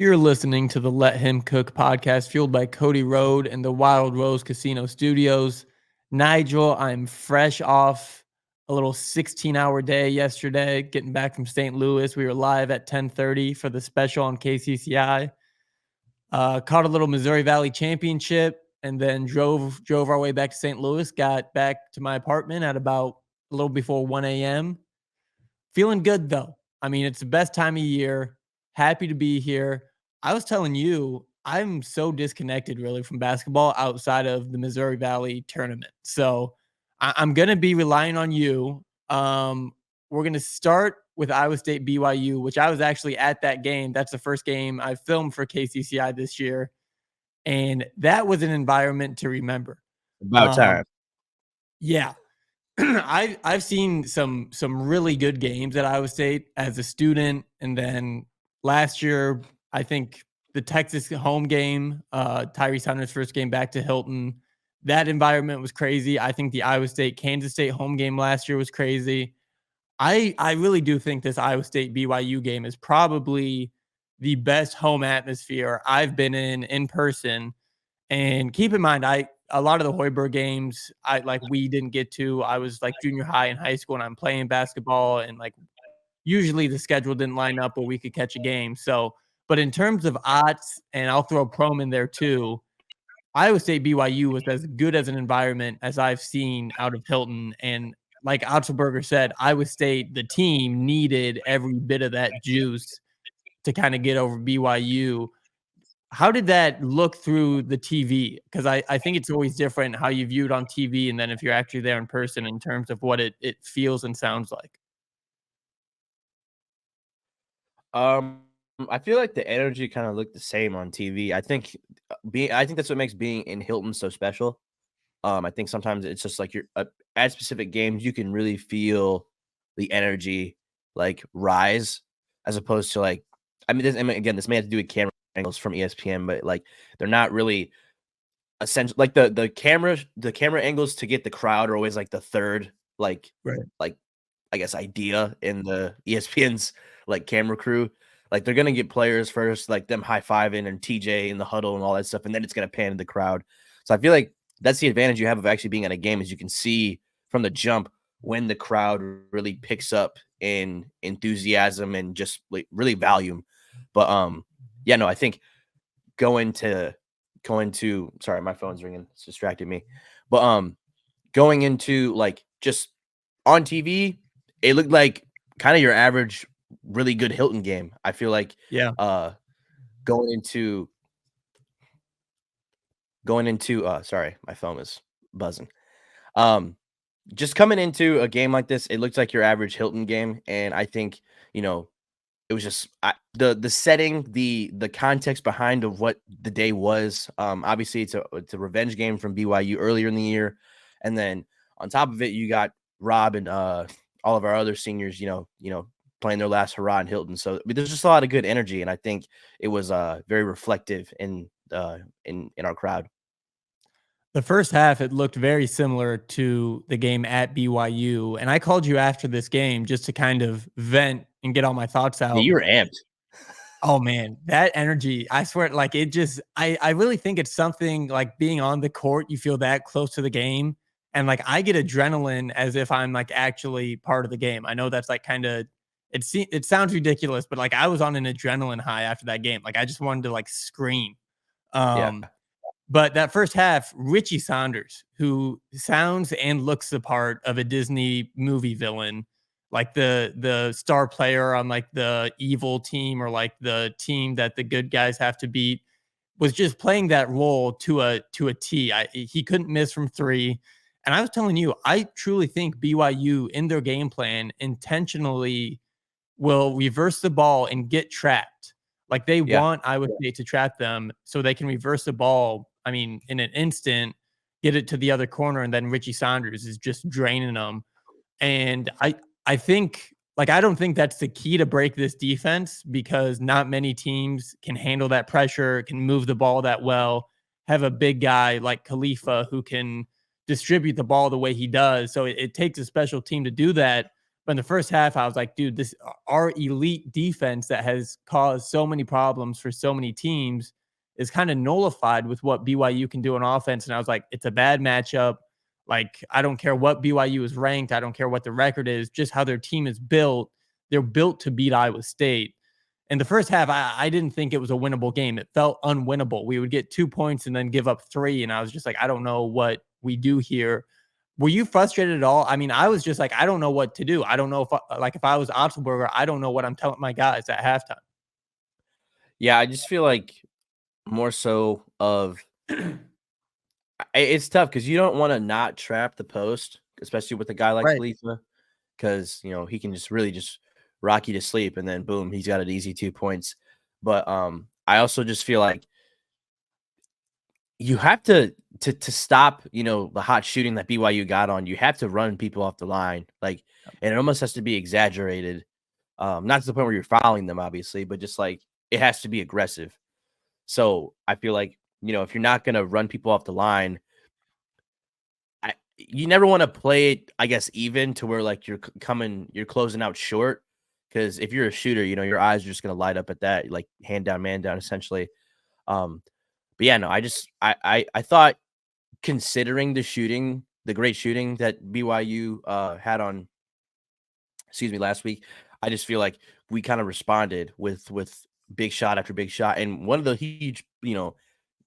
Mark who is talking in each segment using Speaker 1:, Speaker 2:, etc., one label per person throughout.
Speaker 1: You're listening to the Let Him Cook podcast fueled by Cody Road and the Wild Rose Casino Studios. Nigel, I'm fresh off a little 16-hour day yesterday, getting back from St. Louis. We were live at 10:30 for the special on KCCI. Caught a little Missouri Valley Championship and then drove our way back to St. Louis, got back to my apartment at about a little before 1 a.m. Feeling good, though. I mean, it's the best time of year. Happy to be here. I was telling you, I'm so disconnected really from basketball outside of the Missouri Valley tournament. So I'm going to be relying on you. We're going to start with Iowa State BYU, which I was actually at that game. That's the first game I filmed for KCCI this year. And that was an environment to remember.
Speaker 2: About time.
Speaker 1: Yeah. I've seen some really good games at Iowa State as a student, and then last year I think the Texas home game, Tyrese Hunter's first game back to Hilton, that environment was crazy. I think the Iowa State Kansas State home game last year was crazy. I really do think this Iowa State BYU game is probably the best home atmosphere I've been in person. And keep in mind, a lot of the Hoiberg games, we didn't get to. I was like junior high and high school, and I'm playing basketball, and like usually the schedule didn't line up where we could catch a game. So, but in terms of odds, and I'll throw Prom in there too, Iowa State BYU was as good as an environment as I've seen out of Hilton. And like Otzelberger said, Iowa State, the team needed every bit of that juice to kind of get over BYU. How did that look through the TV? Because I think it's always different how you view it on TV and then if you're actually there in person in terms of what it feels and sounds like.
Speaker 2: I feel like the energy kind of looked the same on TV. I think that's what makes being in Hilton so special. I think sometimes it's just like you're at specific games, you can really feel the energy like rise as opposed to like, this may have to do with camera angles from ESPN, but like they're not really essential. Like the camera angles to get the crowd are always like the third, like I guess idea in the ESPN's like camera crew. Like they're gonna get players first, like them high-fiving and TJ in the huddle and all that stuff, and then it's gonna pan to the crowd. So I feel like that's the advantage you have of actually being at a game is you can see from the jump when the crowd really picks up in enthusiasm and just like really volume. But yeah, no, I think going to sorry, my phone's ringing, it's distracting me. But going into like just on TV, it looked like kind of your average really good Hilton game. I feel like going into sorry, my phone was buzzing. Just coming into a game like this, it looks like your average Hilton game, and I think, it was just the setting, the context behind of what the day was. Obviously it's a revenge game from BYU earlier in the year, and then on top of it, you got Rob and all of our other seniors, playing their last hurrah in Hilton. So there's just a lot of good energy, and I think it was very reflective in our crowd.
Speaker 1: The first half, it looked very similar to the game at BYU. And I called you after this game just to kind of vent and get all my thoughts out.
Speaker 2: Yeah, you were amped.
Speaker 1: Oh man, that energy, I swear, like it just, I really think it's something like being on the court, you feel that close to the game. And like, I get adrenaline as if I'm like actually part of the game. I know that's like kind of, it sounds ridiculous, but like I was on an adrenaline high after that game. Like I just wanted to like scream. But that first half, Richie Saunders, who sounds and looks the part of a Disney movie villain, like the star player on like the evil team or like the team that the good guys have to beat, was just playing that role to a T. He couldn't miss from three. And I was telling you, I truly think BYU in their game plan intentionally will reverse the ball and get trapped. Like they want Iowa State to trap them so they can reverse the ball. I mean, in an instant, get it to the other corner, and then Richie Saunders is just draining them. And I think, like, I don't think that's the key to break this defense because not many teams can handle that pressure, can move the ball that well, have a big guy like Khalifa who can distribute the ball the way he does. So it takes a special team to do that. But in the first half, I was like, dude, this our elite defense that has caused so many problems for so many teams is kind of nullified with what BYU can do on offense. And I was like, it's a bad matchup. Like, I don't care what BYU is ranked. I don't care what the record is, just how their team is built. They're built to beat Iowa State. In the first half, I didn't think it was a winnable game. It felt unwinnable. We would get 2 points and then give up 3. And I was just like, I don't know what we do here. Were you frustrated at all? I mean, I was just like, I don't know what to do. I don't know if I was Otzelberger, I don't know what I'm telling my guys at halftime.
Speaker 2: Yeah, I just feel like more so of it's tough because you don't want to not trap the post, especially with a guy like
Speaker 1: Right.
Speaker 2: Khalifa, because he can just really just rock you to sleep, and then boom, he's got an easy 2 points. But I also just feel like you have to stop, the hot shooting that BYU got on. You have to run people off the line, like, and it almost has to be exaggerated. Not to the point where you're fouling them, obviously, but just like it has to be aggressive. So I feel like, if you're not gonna run people off the line, you never want to play it, I guess, even to where like you're closing out short. Because if you're a shooter, your eyes are just gonna light up at that, like hand down, man down, essentially. But yeah, no, I thought, considering the great shooting that BYU had on, excuse me, last week, I just feel like we kind of responded with big shot after big shot. And one of the huge,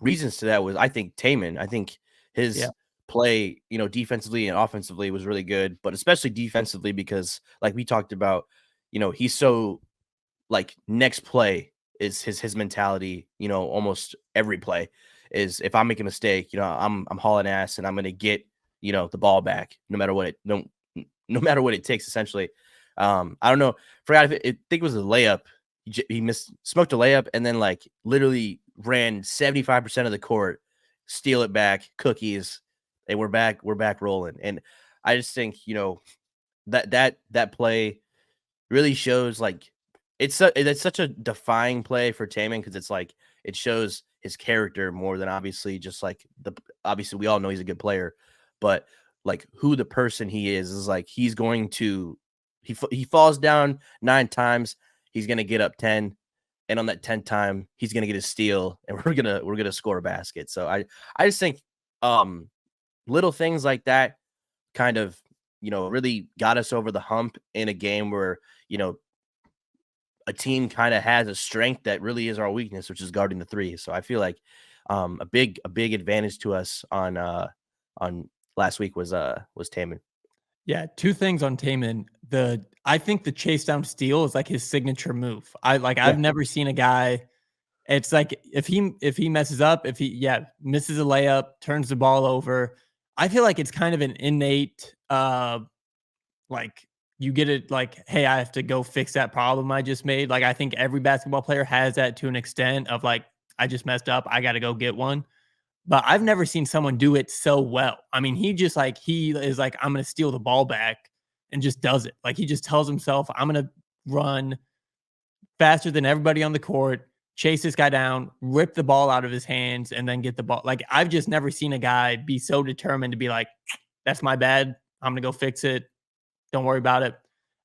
Speaker 2: reasons to that was, I think, Taman. I think
Speaker 1: Yeah.
Speaker 2: his play, defensively and offensively was really good, but especially defensively because, like we talked about, he's so, like, next play is his mentality, almost every play is, if I make a mistake, I'm hauling ass and I'm gonna get, the ball back no matter what no matter what it takes, essentially. I don't know, forgot if I think it was a layup. He smoked a layup and then like literally ran 75% of the court, steal it back, cookies, and we're back rolling. And I just think, that play really shows, like, it's such a defying play for Taman, because it's like it shows his character more than obviously just like obviously we all know he's a good player, but like who the person he is like he's going to he falls down 9 times, he's gonna get up 10, and on that 10th time he's gonna get a steal, and we're gonna score a basket. So I just think little things like that kind of really got us over the hump in a game where a team kind of has a strength that really is our weakness, which is guarding the 3. So I feel like a big advantage to us on last week was Taman.
Speaker 1: Yeah, 2 things on Taman. I think the chase down steal is like his signature move.
Speaker 2: Yeah.
Speaker 1: I've never seen a guy. It's like if he messes up, if he misses a layup, turns the ball over, I feel like it's kind of an innate like you get it like, hey, I have to go fix that problem I just made. Like I think every basketball player has that to an extent of like, I just messed up, I got to go get one. But I've never seen someone do it so well. I mean, he is like, I'm going to steal the ball back and just does it. Like he just tells himself, I'm going to run faster than everybody on the court, chase this guy down, rip the ball out of his hands, and then get the ball. Like I've just never seen a guy be so determined to be like, that's my bad. I'm going to go fix it. Don't worry about it.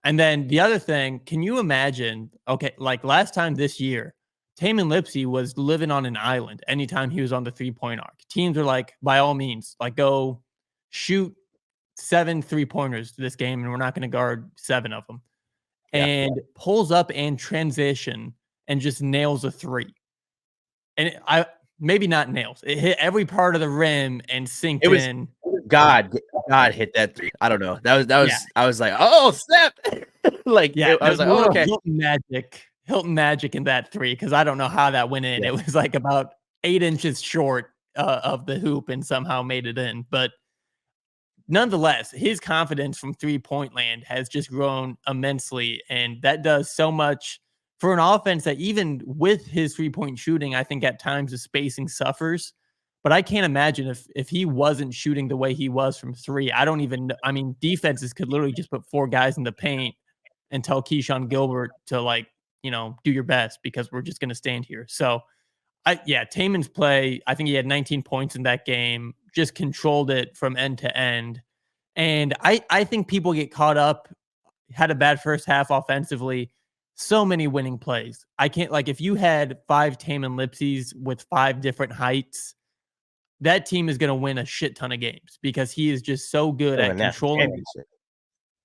Speaker 1: And then the other thing, can you imagine? Okay, like last time this year, Taman Lipsey was living on an island anytime he was on the 3-point arc. Teams are like, by all means, like go shoot 7 3-pointers this game, and we're not going to guard 7 of them.
Speaker 2: Yeah.
Speaker 1: And pulls up and transition and just nails a 3. And maybe not nails. It hit every part of the rim and
Speaker 2: It
Speaker 1: synced
Speaker 2: was
Speaker 1: in.
Speaker 2: God hit that 3. I don't know. That
Speaker 1: Yeah.
Speaker 2: was I was like, "Oh, snap."
Speaker 1: Yeah,
Speaker 2: I was
Speaker 1: there's
Speaker 2: like,
Speaker 1: a
Speaker 2: "Oh,
Speaker 1: little
Speaker 2: okay."
Speaker 1: Hilton magic in that 3 because I don't know how that went in.
Speaker 2: Yeah.
Speaker 1: It was like about 8 inches short of the hoop and somehow made it in. But nonetheless, his confidence from 3-point land has just grown immensely, and that does so much for an offense that even with his 3-point shooting, I think at times the spacing suffers. But I can't imagine if he wasn't shooting the way he was from 3. I don't even I mean, defenses could literally just put 4 guys in the paint and tell Keyshawn Gilbert to like, do your best because we're just going to stand here. So Taman's play, I think he had 19 points in that game, just controlled it from end to end. And I think people get caught up had a bad first half offensively. So many winning plays. I can't like if you had 5 Taman Lipsies with 5 different heights, that team is going to win a shit ton of games because he is just so good
Speaker 2: Win a
Speaker 1: at
Speaker 2: national
Speaker 1: controlling.
Speaker 2: championship.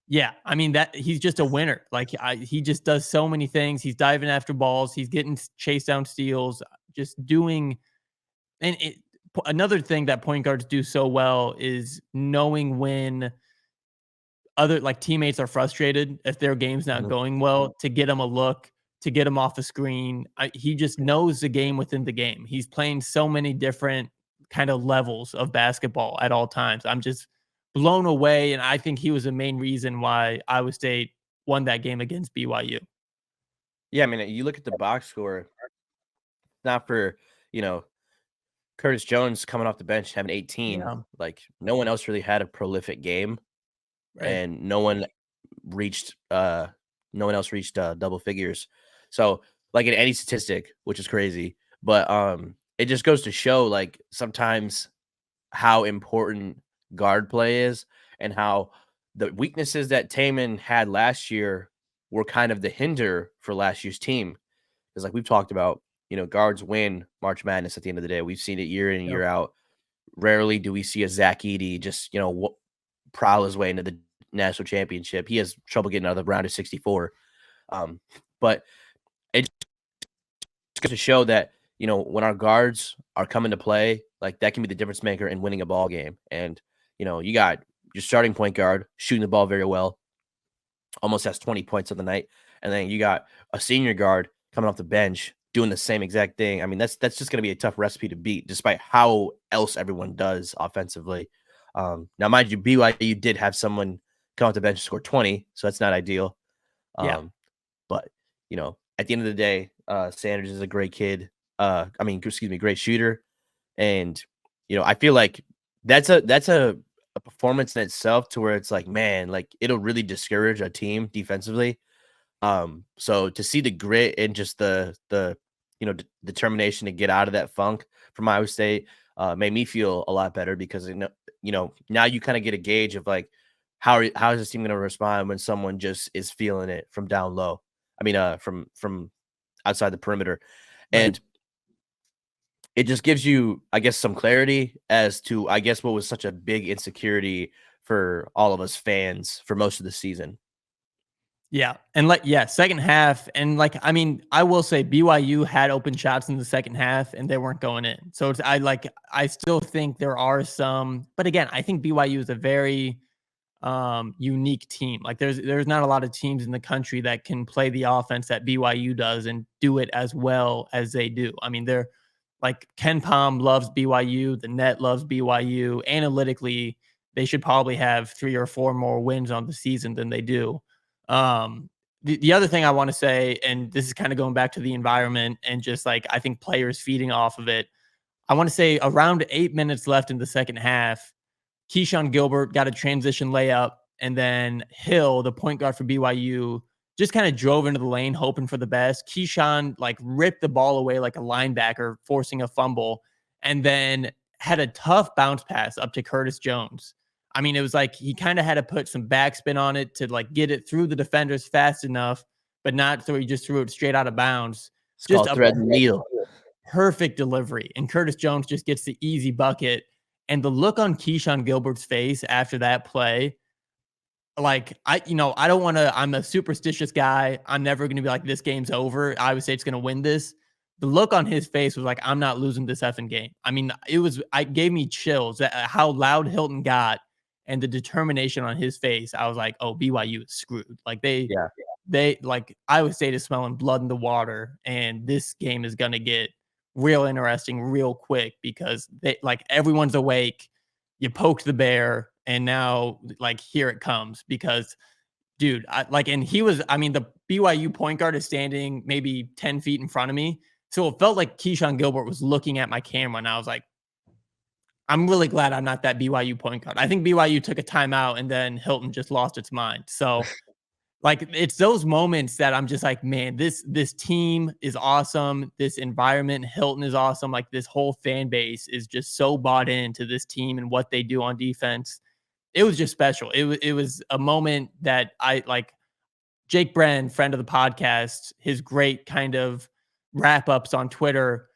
Speaker 1: Yeah, I mean that he's just a winner. Like he just does so many things. He's diving after balls. He's getting chase down steals. Just doing and another thing that point guards do so well is knowing when other like teammates are frustrated if their game's not
Speaker 2: Mhm.
Speaker 1: going well to get them a look, to get them off the screen. He just knows the game within the game. He's playing so many different kind of levels of basketball at all times. I'm just blown away, and I think he was the main reason why Iowa State won that game against BYU.
Speaker 2: Yeah, I mean, you look at the box score, not for, you know, Curtis Jones coming off the bench having 18,
Speaker 1: Yeah,
Speaker 2: like, no one else really had a prolific game,
Speaker 1: right.
Speaker 2: and reached, no one else reached, double figures. So, like, in any statistic, which is crazy, but, it just goes to show, like, sometimes how important guard play is and how the weaknesses that Taman had last year were kind of the hinder for last year's team. Because like we've talked about, guards win March Madness at the end of the day. We've seen it year in,
Speaker 1: Yep.
Speaker 2: year out. Rarely do we see a Zach Edey just, prowl his way into the national championship. He has trouble getting out of the round of 64. But it just goes to show that, when our guards are coming to play, like that can be the difference maker in winning a ball game. And, you got your starting point guard shooting the ball very well, almost has 20 points of the night. And then you got a senior guard coming off the bench doing the same exact thing. I mean, that's just going to be a tough recipe to beat, despite how else everyone does offensively. Now, mind you, BYU did have someone come off the bench and score 20, so that's not ideal.
Speaker 1: Yeah.
Speaker 2: But at the end of the day, Sanders is a great kid. Great shooter, and I feel like that's a performance in itself to where it's like, man, like it'll really discourage a team defensively. So to see the grit and just the determination to get out of that funk from Iowa State made me feel a lot better because now you kind of get a gauge of like how is this team going to respond when someone just is feeling it from down low. I mean, from outside the perimeter,
Speaker 1: Right.
Speaker 2: and it just gives you, I guess, some clarity as to, I guess, what was such a big insecurity for all of us fans for most of the season.
Speaker 1: Yeah. And second half. And I mean, I will say BYU had open shots in the second half and they weren't going in. So I still think there are some, but again, I think BYU is a very unique team. Like there's not a lot of teams in the country that can play the offense that BYU does and do it as well as they do. I mean, they're like Ken Palm loves BYU, the net loves BYU. Analytically, they should probably have 3 or 4 more wins on the season than they do. The other thing I want to say, and this is kind of going back to the environment and just like I think players feeding off of it. I want to say around 8 minutes left in the second half, Keyshawn Gilbert got a transition layup, and then Hill, the point guard for BYU, just kind of drove into the lane, hoping for the best. Keyshawn like ripped the ball away like a linebacker, forcing a fumble, and then had a tough bounce pass up to Curtis Jones. I mean, it was like he kind of had to put some backspin on it to like get it through the defenders fast enough, but not so he just threw it straight out of bounds.
Speaker 2: It's
Speaker 1: Just
Speaker 2: called
Speaker 1: a
Speaker 2: thread the needle.
Speaker 1: perfect delivery. And Curtis Jones just gets the easy bucket. And the look on Keyshawn Gilbert's face after that play, like I don't want to. I'm a superstitious guy. I'm never going to be like this game's over. Iowa State's going to win this. The look on his face was like I'm not losing this effing game. I mean, I gave me chills at how loud Hilton got and the determination on his face. I was like, oh, BYU is screwed. Like
Speaker 2: Yeah.
Speaker 1: they like Iowa State is smelling blood in the water, and this game is going to get real interesting real quick because they like everyone's awake. You poked the bear, and now like here it comes because dude, and he was, I mean, the BYU point guard is standing maybe 10 feet in front of me. So it felt like Keyshawn Gilbert was looking at my camera, and I was like, I'm really glad I'm not that BYU point guard. I think BYU took a timeout and then Hilton just lost its mind. So like it's those moments that I'm just like, man, this team is awesome. This environment, Hilton is awesome. Like this whole fan base is just so bought into this team and what they do on defense. It was just special. It was a moment that Jake Bren, friend of the podcast, his great kind of wrap ups on Twitter.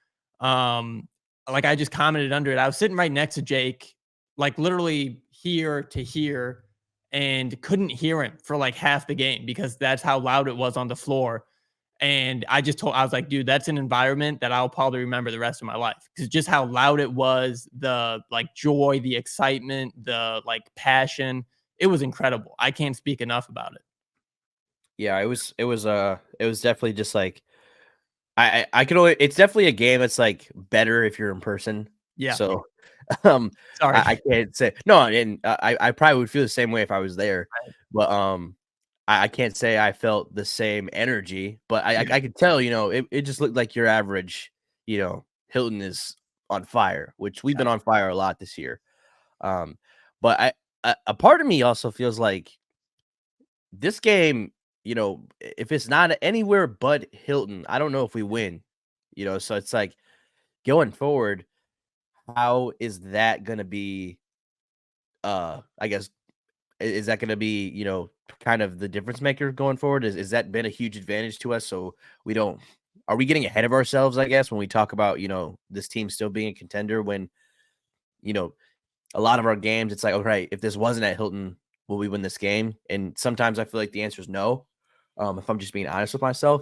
Speaker 1: Like I just commented under it. I was sitting right next to Jake, like literally here to here, and couldn't hear him for like half the game because that's how loud it was on the floor. And I was like, dude, that's an environment that I'll probably remember the rest of my life because just how loud it was, the like joy, the excitement, the like passion. It was incredible. I can't speak enough about it.
Speaker 2: Yeah, it was definitely just like I could only it's definitely a game that's like better if you're in person.
Speaker 1: Yeah.
Speaker 2: So um
Speaker 1: Sorry.
Speaker 2: I can't say no, and I probably would feel the same way if I was there. But I can't say I felt the same energy, but
Speaker 1: Yeah.
Speaker 2: I could tell, it just looked like your average, Hilton is on fire, which we've been on fire a lot this year. But a part of me also feels like this game, if it's not anywhere but Hilton, I don't know if we win. So it's like going forward, how is that going to be? I guess is that going to be kind of the difference maker going forward? Is that been a huge advantage to us? So we don't. Are we getting ahead of ourselves? I guess when we talk about this team still being a contender, when you know a lot of our games, it's like, all right, if this wasn't at Hilton, will we win this game? And sometimes I feel like the answer is no. If I'm just being honest with myself.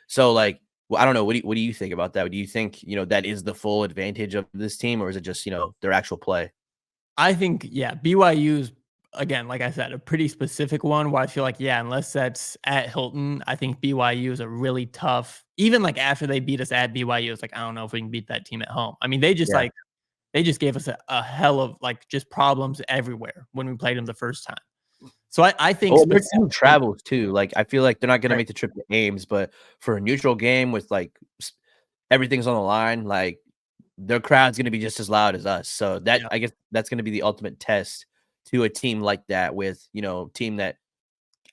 Speaker 2: So like, well, I don't know. What do you think about that? Do you think, that is the full advantage of this team, or is it just, their actual play?
Speaker 1: I think, yeah, BYU's, again, like I said, a pretty specific one where I feel like, yeah, unless that's at Hilton, I think BYU is a really tough, even like after they beat us at BYU, it's like, I don't know if we can beat that team at home. I mean,
Speaker 2: Yeah.
Speaker 1: they just gave us a hell of like just problems everywhere when we played them the first time. So I think
Speaker 2: Oh, their team
Speaker 1: specifically,
Speaker 2: travels too. Like, I feel like they're not going to
Speaker 1: right,
Speaker 2: make the trip to Ames, but for a neutral game with like everything's on the line, like their crowd's going to be just as loud as us. So that
Speaker 1: yeah.
Speaker 2: I guess that's going to be the ultimate test to a team like that, with team that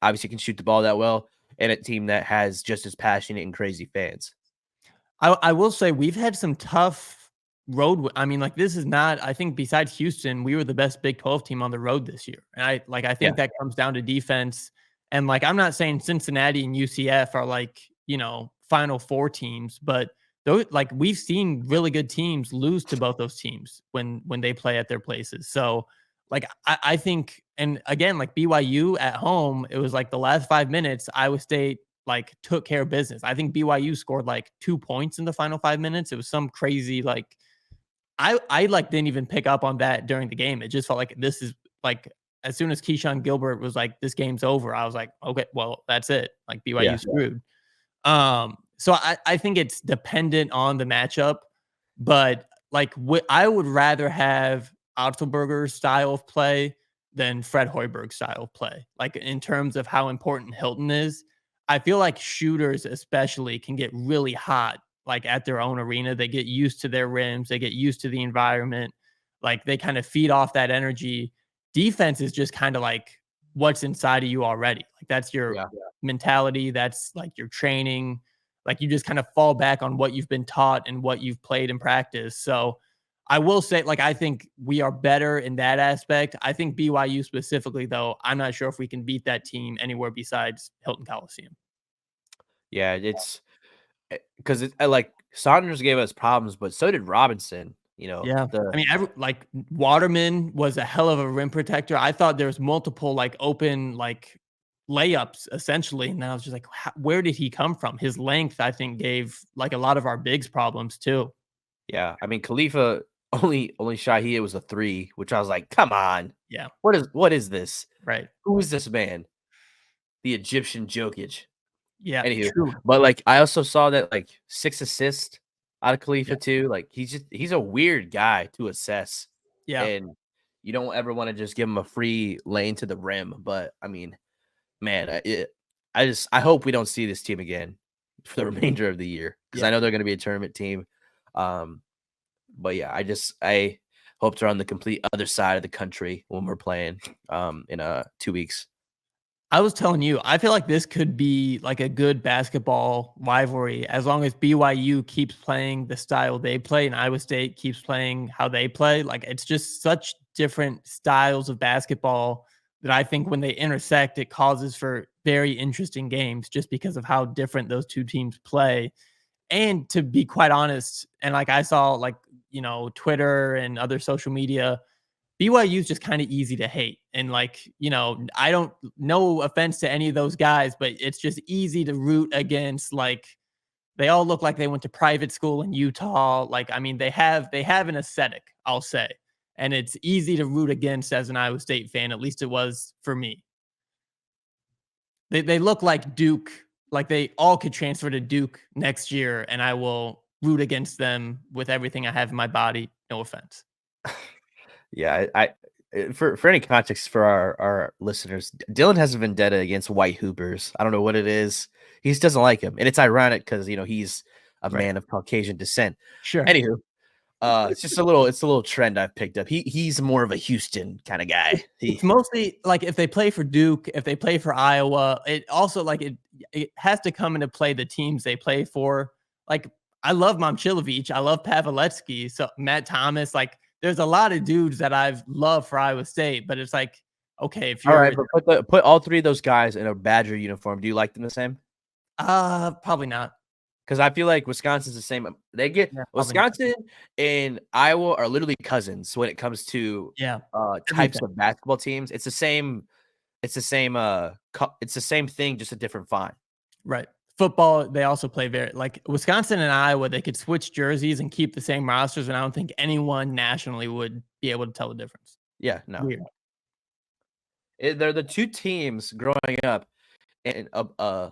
Speaker 2: obviously can shoot the ball that well, and a team that has just as passionate and crazy fans.
Speaker 1: I will say we've had some tough I mean, like this is not. I think besides Houston, we were the best Big 12 team on the road this year, and I
Speaker 2: Yeah,
Speaker 1: think that comes down to defense. And like I'm not saying Cincinnati and UCF are like Final Four teams, but those like we've seen really good teams lose to both those teams when they play at their places. So like I think, and again, like BYU at home, it was like the last 5 minutes, Iowa State like took care of business. I think BYU scored like 2 points in the final 5 minutes. It was some crazy like I like didn't even pick up on that during the game. It just felt like this is like as soon as Keyshawn Gilbert was like this game's over, I was like, okay, well, that's it. Like
Speaker 2: yeah,
Speaker 1: BYU screwed. So I think it's dependent on the matchup, but like I would rather have Otzelberger's style of play than Fred Hoiberg's style of play. Like in terms of how important Hilton is, I feel like shooters especially can get really hot like at their own arena. They get used to their rims, they get used to the environment, like they kind of feed off that energy. Defense is just kind of like what's inside of you already. Like that's your
Speaker 2: yeah.
Speaker 1: mentality, that's like your training. Like you just kind of fall back on what you've been taught and what you've played in practice. So I will say, like, I think we are better in that aspect. I think BYU specifically, though, I'm not sure if we can beat that team anywhere besides Hilton Coliseum.
Speaker 2: Yeah, it's because like Saunders gave us problems, but so did Robinson.
Speaker 1: Yeah.
Speaker 2: The
Speaker 1: I mean, like Waterman was a hell of a rim protector. I thought there was multiple like open like layups essentially. And I was just like, where did he come from? His length, I think, gave like a lot of our bigs problems too.
Speaker 2: Yeah, I mean Khalifa only shot he was a three, which I was like, come on,
Speaker 1: Yeah.
Speaker 2: what is this?
Speaker 1: Right.
Speaker 2: Who is this man? The Egyptian Jokic.
Speaker 1: Yeah.
Speaker 2: Anywho,
Speaker 1: True.
Speaker 2: but like I also saw that like 6 assists out of
Speaker 1: Yeah.
Speaker 2: Khalifa too. Like he's a weird guy to assess,
Speaker 1: Yeah.
Speaker 2: and you don't ever want to just give him a free lane to the rim. But I mean, man, I hope we don't see this team again for the remainder of the year, because I
Speaker 1: Yeah.
Speaker 2: know they're going to be a tournament team. But yeah, I hope they're on the complete other side of the country when we're playing in 2 weeks.
Speaker 1: I was telling you, I feel like this could be like a good basketball rivalry as long as BYU keeps playing the style they play and Iowa State keeps playing how they play. Like it's just such different styles of basketball. that I think when they intersect, it causes for very interesting games just because of how different those two teams play. And to be quite honest, and like I saw like, Twitter and other social media, BYU is just kind of easy to hate. And like, I don't, no offense to any of those guys, but it's just easy to root against. Like, they all look like they went to private school in Utah. Like, I mean, they have an aesthetic, I'll say. And it's easy to root against as an Iowa State fan. At least it was for me. They look like Duke, like they all could transfer to Duke next year, and I will root against them with everything I have in my body. No offense.
Speaker 2: Yeah, for any context for our listeners, Dylan has a vendetta against white hoopers. I don't know what it is. He just doesn't like him, and it's ironic because he's a
Speaker 1: Right.
Speaker 2: man of Caucasian descent.
Speaker 1: Sure.
Speaker 2: Anywho, it's just a little trend I've picked up. He's more of a Houston kind of guy.
Speaker 1: It's mostly like if they play for Duke, if they play for Iowa, it also like it has to come into play the teams they play for. Like I love Momcilovic, I love Pavletsky, so Matt Thomas. Like there's a lot of dudes that I've loved for Iowa State, but it's like, okay, if
Speaker 2: All
Speaker 1: you're
Speaker 2: right, but put all three of those guys in a Badger uniform. Do you like them the same?
Speaker 1: probably not.
Speaker 2: Because I feel like Wisconsin's the same. They get Wisconsin and Iowa are literally cousins when it comes to types of basketball teams. It's the same. It's the same. It's the same thing, just a different font.
Speaker 1: Right. Football, they also play very like Wisconsin and Iowa. They could switch jerseys and keep the same rosters, and I don't think anyone nationally would be able to tell the difference.
Speaker 2: Yeah, no.
Speaker 1: Weird.
Speaker 2: They're the two teams growing up in a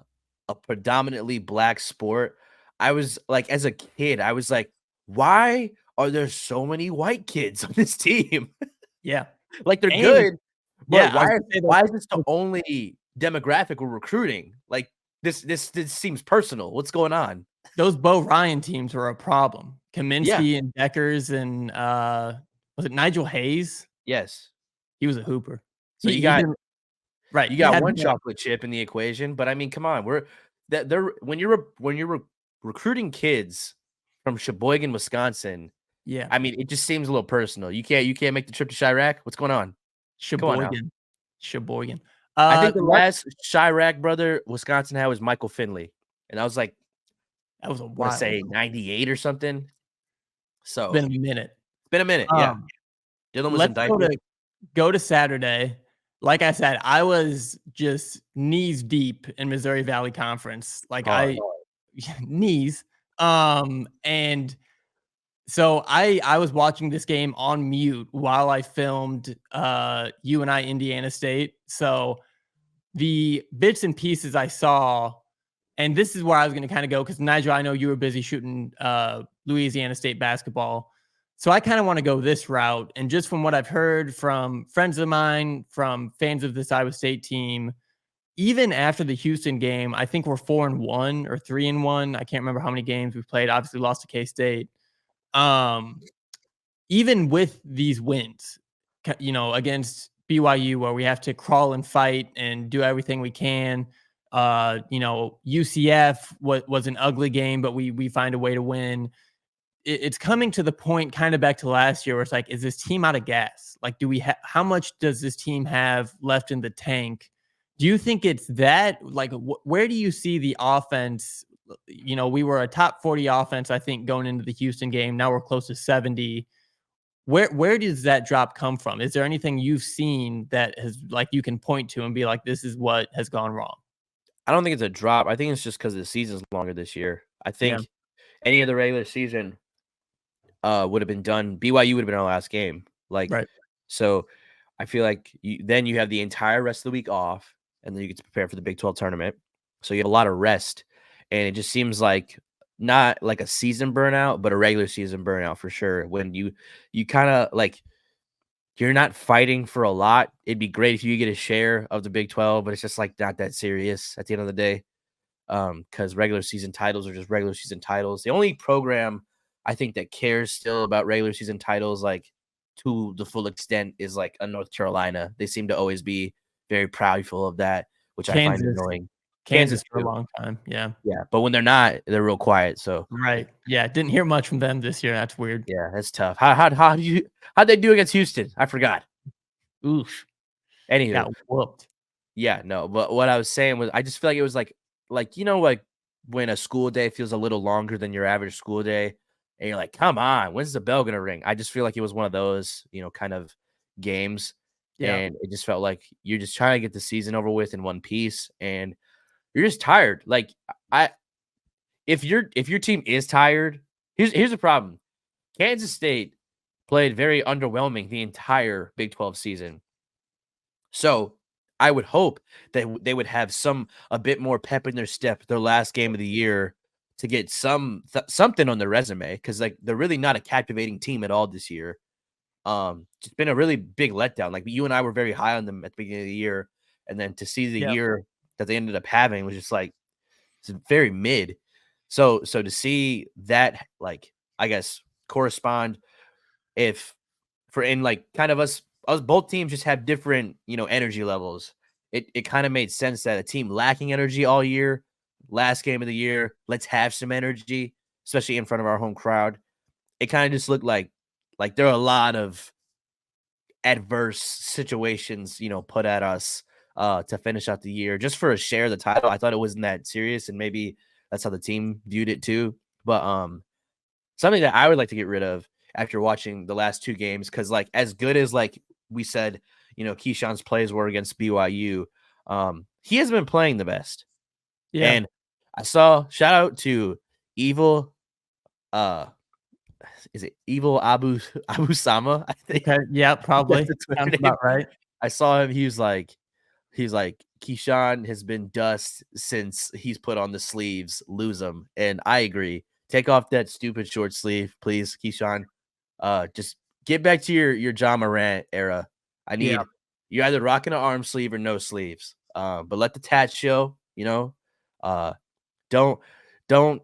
Speaker 2: predominantly black sport. I was like, as a kid, I was like, why are there so many white kids on this team?
Speaker 1: Yeah.
Speaker 2: Like they're good. But
Speaker 1: Yeah.
Speaker 2: why is this the only demographic we're recruiting? Like this seems personal. What's going on?
Speaker 1: Those Bo Ryan teams were a problem. Kaminsky and Deckers and was it Nigel Hayes?
Speaker 2: Yes.
Speaker 1: He was a hooper.
Speaker 2: So you got
Speaker 1: right.
Speaker 2: You got one chocolate chip in the equation, but I mean, come on, when you're recruiting kids from Sheboygan, Wisconsin.
Speaker 1: Yeah.
Speaker 2: I mean, it just seems a little personal. You can't make the trip to Chirac? What's going on?
Speaker 1: Sheboygan.
Speaker 2: I think the last Chirac brother Wisconsin had was Michael Finley. And I was like,
Speaker 1: that was a while.
Speaker 2: Say 98 or something. So
Speaker 1: it's been a minute.
Speaker 2: Yeah. Dylan was in diapers.
Speaker 1: Go to Saturday. Like I said, I was just knees deep in Missouri Valley Conference. Like knees. And so I was watching this game on mute while I filmed UNI Indiana State. So the bits and pieces I saw, and this is where I was going to kind of go because Nigel, I know you were busy shooting Louisiana State basketball. So I kind of want to go this route. And just from what I've heard from friends of mine, from fans of this Iowa State team, even after the Houston game, I think we're 4-1 or 3-1. I can't remember how many games we've played. Obviously lost to K-State. Even with these wins, against BYU, where we have to crawl and fight and do everything we can. UCF was an ugly game, but we find a way to win. It's coming to the point kind of back to last year where it's like, is this team out of gas? Like, how much does this team have left in the tank? Do you think it's that? Like, where do you see the offense? We were a top 40 offense, I think, going into the Houston game. Now we're close to 70. Where does that drop come from? Is there anything you've seen that has like you can point to and be like, this is what has gone wrong?
Speaker 2: I don't think it's a drop. I think it's just because the season's longer this year. I think any of the regular season would have been done. BYU would have been our last game. Like, so I feel like then you have the entire rest of the week off, and then you get to prepare for the Big 12 tournament. So you have a lot of rest, and it just seems like not like a season burnout, but a regular season burnout for sure. When you kind of like you're not fighting for a lot. It'd be great if you get a share of the Big 12, but it's just like not that serious at the end of the day. Because regular season titles are just regular season titles. The only program I think that cares still about regular season titles, like to the full extent, is like a North Carolina. They seem to always be very proudful of that, which I find annoying.
Speaker 1: Kansas for a long time. Yeah.
Speaker 2: But when they're not, they're real quiet. So
Speaker 1: didn't hear much from them this year. That's weird.
Speaker 2: Yeah, that's tough. How'd they do against Houston? I forgot.
Speaker 1: Oof.
Speaker 2: Anywho,
Speaker 1: got whooped.
Speaker 2: yeah, no, but what I was saying was I just feel like it was like when a school day feels a little longer than your average school day, and you're like, come on, when's the bell gonna ring? I just feel like it was one of those, kind of games,
Speaker 1: Yeah,
Speaker 2: and it just felt like you're just trying to get the season over with in one piece, and you're just tired. Like I, if your team is tired, here's the problem. Kansas State played very underwhelming the entire Big 12 season. So I would hope that they would have a bit more pep in their step their last game of the year to get something on their resume because like they're really not a captivating team at all this year. It's been a really big letdown. Like you and I were very high on them at the beginning of the year, and then to see the
Speaker 1: yeah,
Speaker 2: year that they ended up having was just like it's very mid. So to see that like I guess correspond if for in like kind of us both teams just have different, energy levels. It kind of made sense that a team lacking energy all year, last game of the year, let's have some energy, especially in front of our home crowd. It kind of just looked like there are a lot of adverse situations, put at us to finish out the year just for a share of the title. I thought it wasn't that serious, and maybe that's how the team viewed it too. But something that I would like to get rid of after watching the last two games, because like as good as like we said, Keyshawn's plays were against BYU, he has been playing the best.
Speaker 1: yeah.
Speaker 2: And I saw shout out to Evil, uh, is it Evil Abu Sama? I think
Speaker 1: Okay, yeah,
Speaker 2: that's
Speaker 1: probably
Speaker 2: the Twitter
Speaker 1: sounds
Speaker 2: name.
Speaker 1: about right.
Speaker 2: I saw him. He's like Keyshawn has been dust since he's put on the sleeves. Lose him, and I agree. Take off that stupid short sleeve, please, Keyshawn. Just get back to your John Morant era. I
Speaker 1: Yeah,
Speaker 2: need you either rocking an arm sleeve or no sleeves. But let the tats show. Uh, don't don't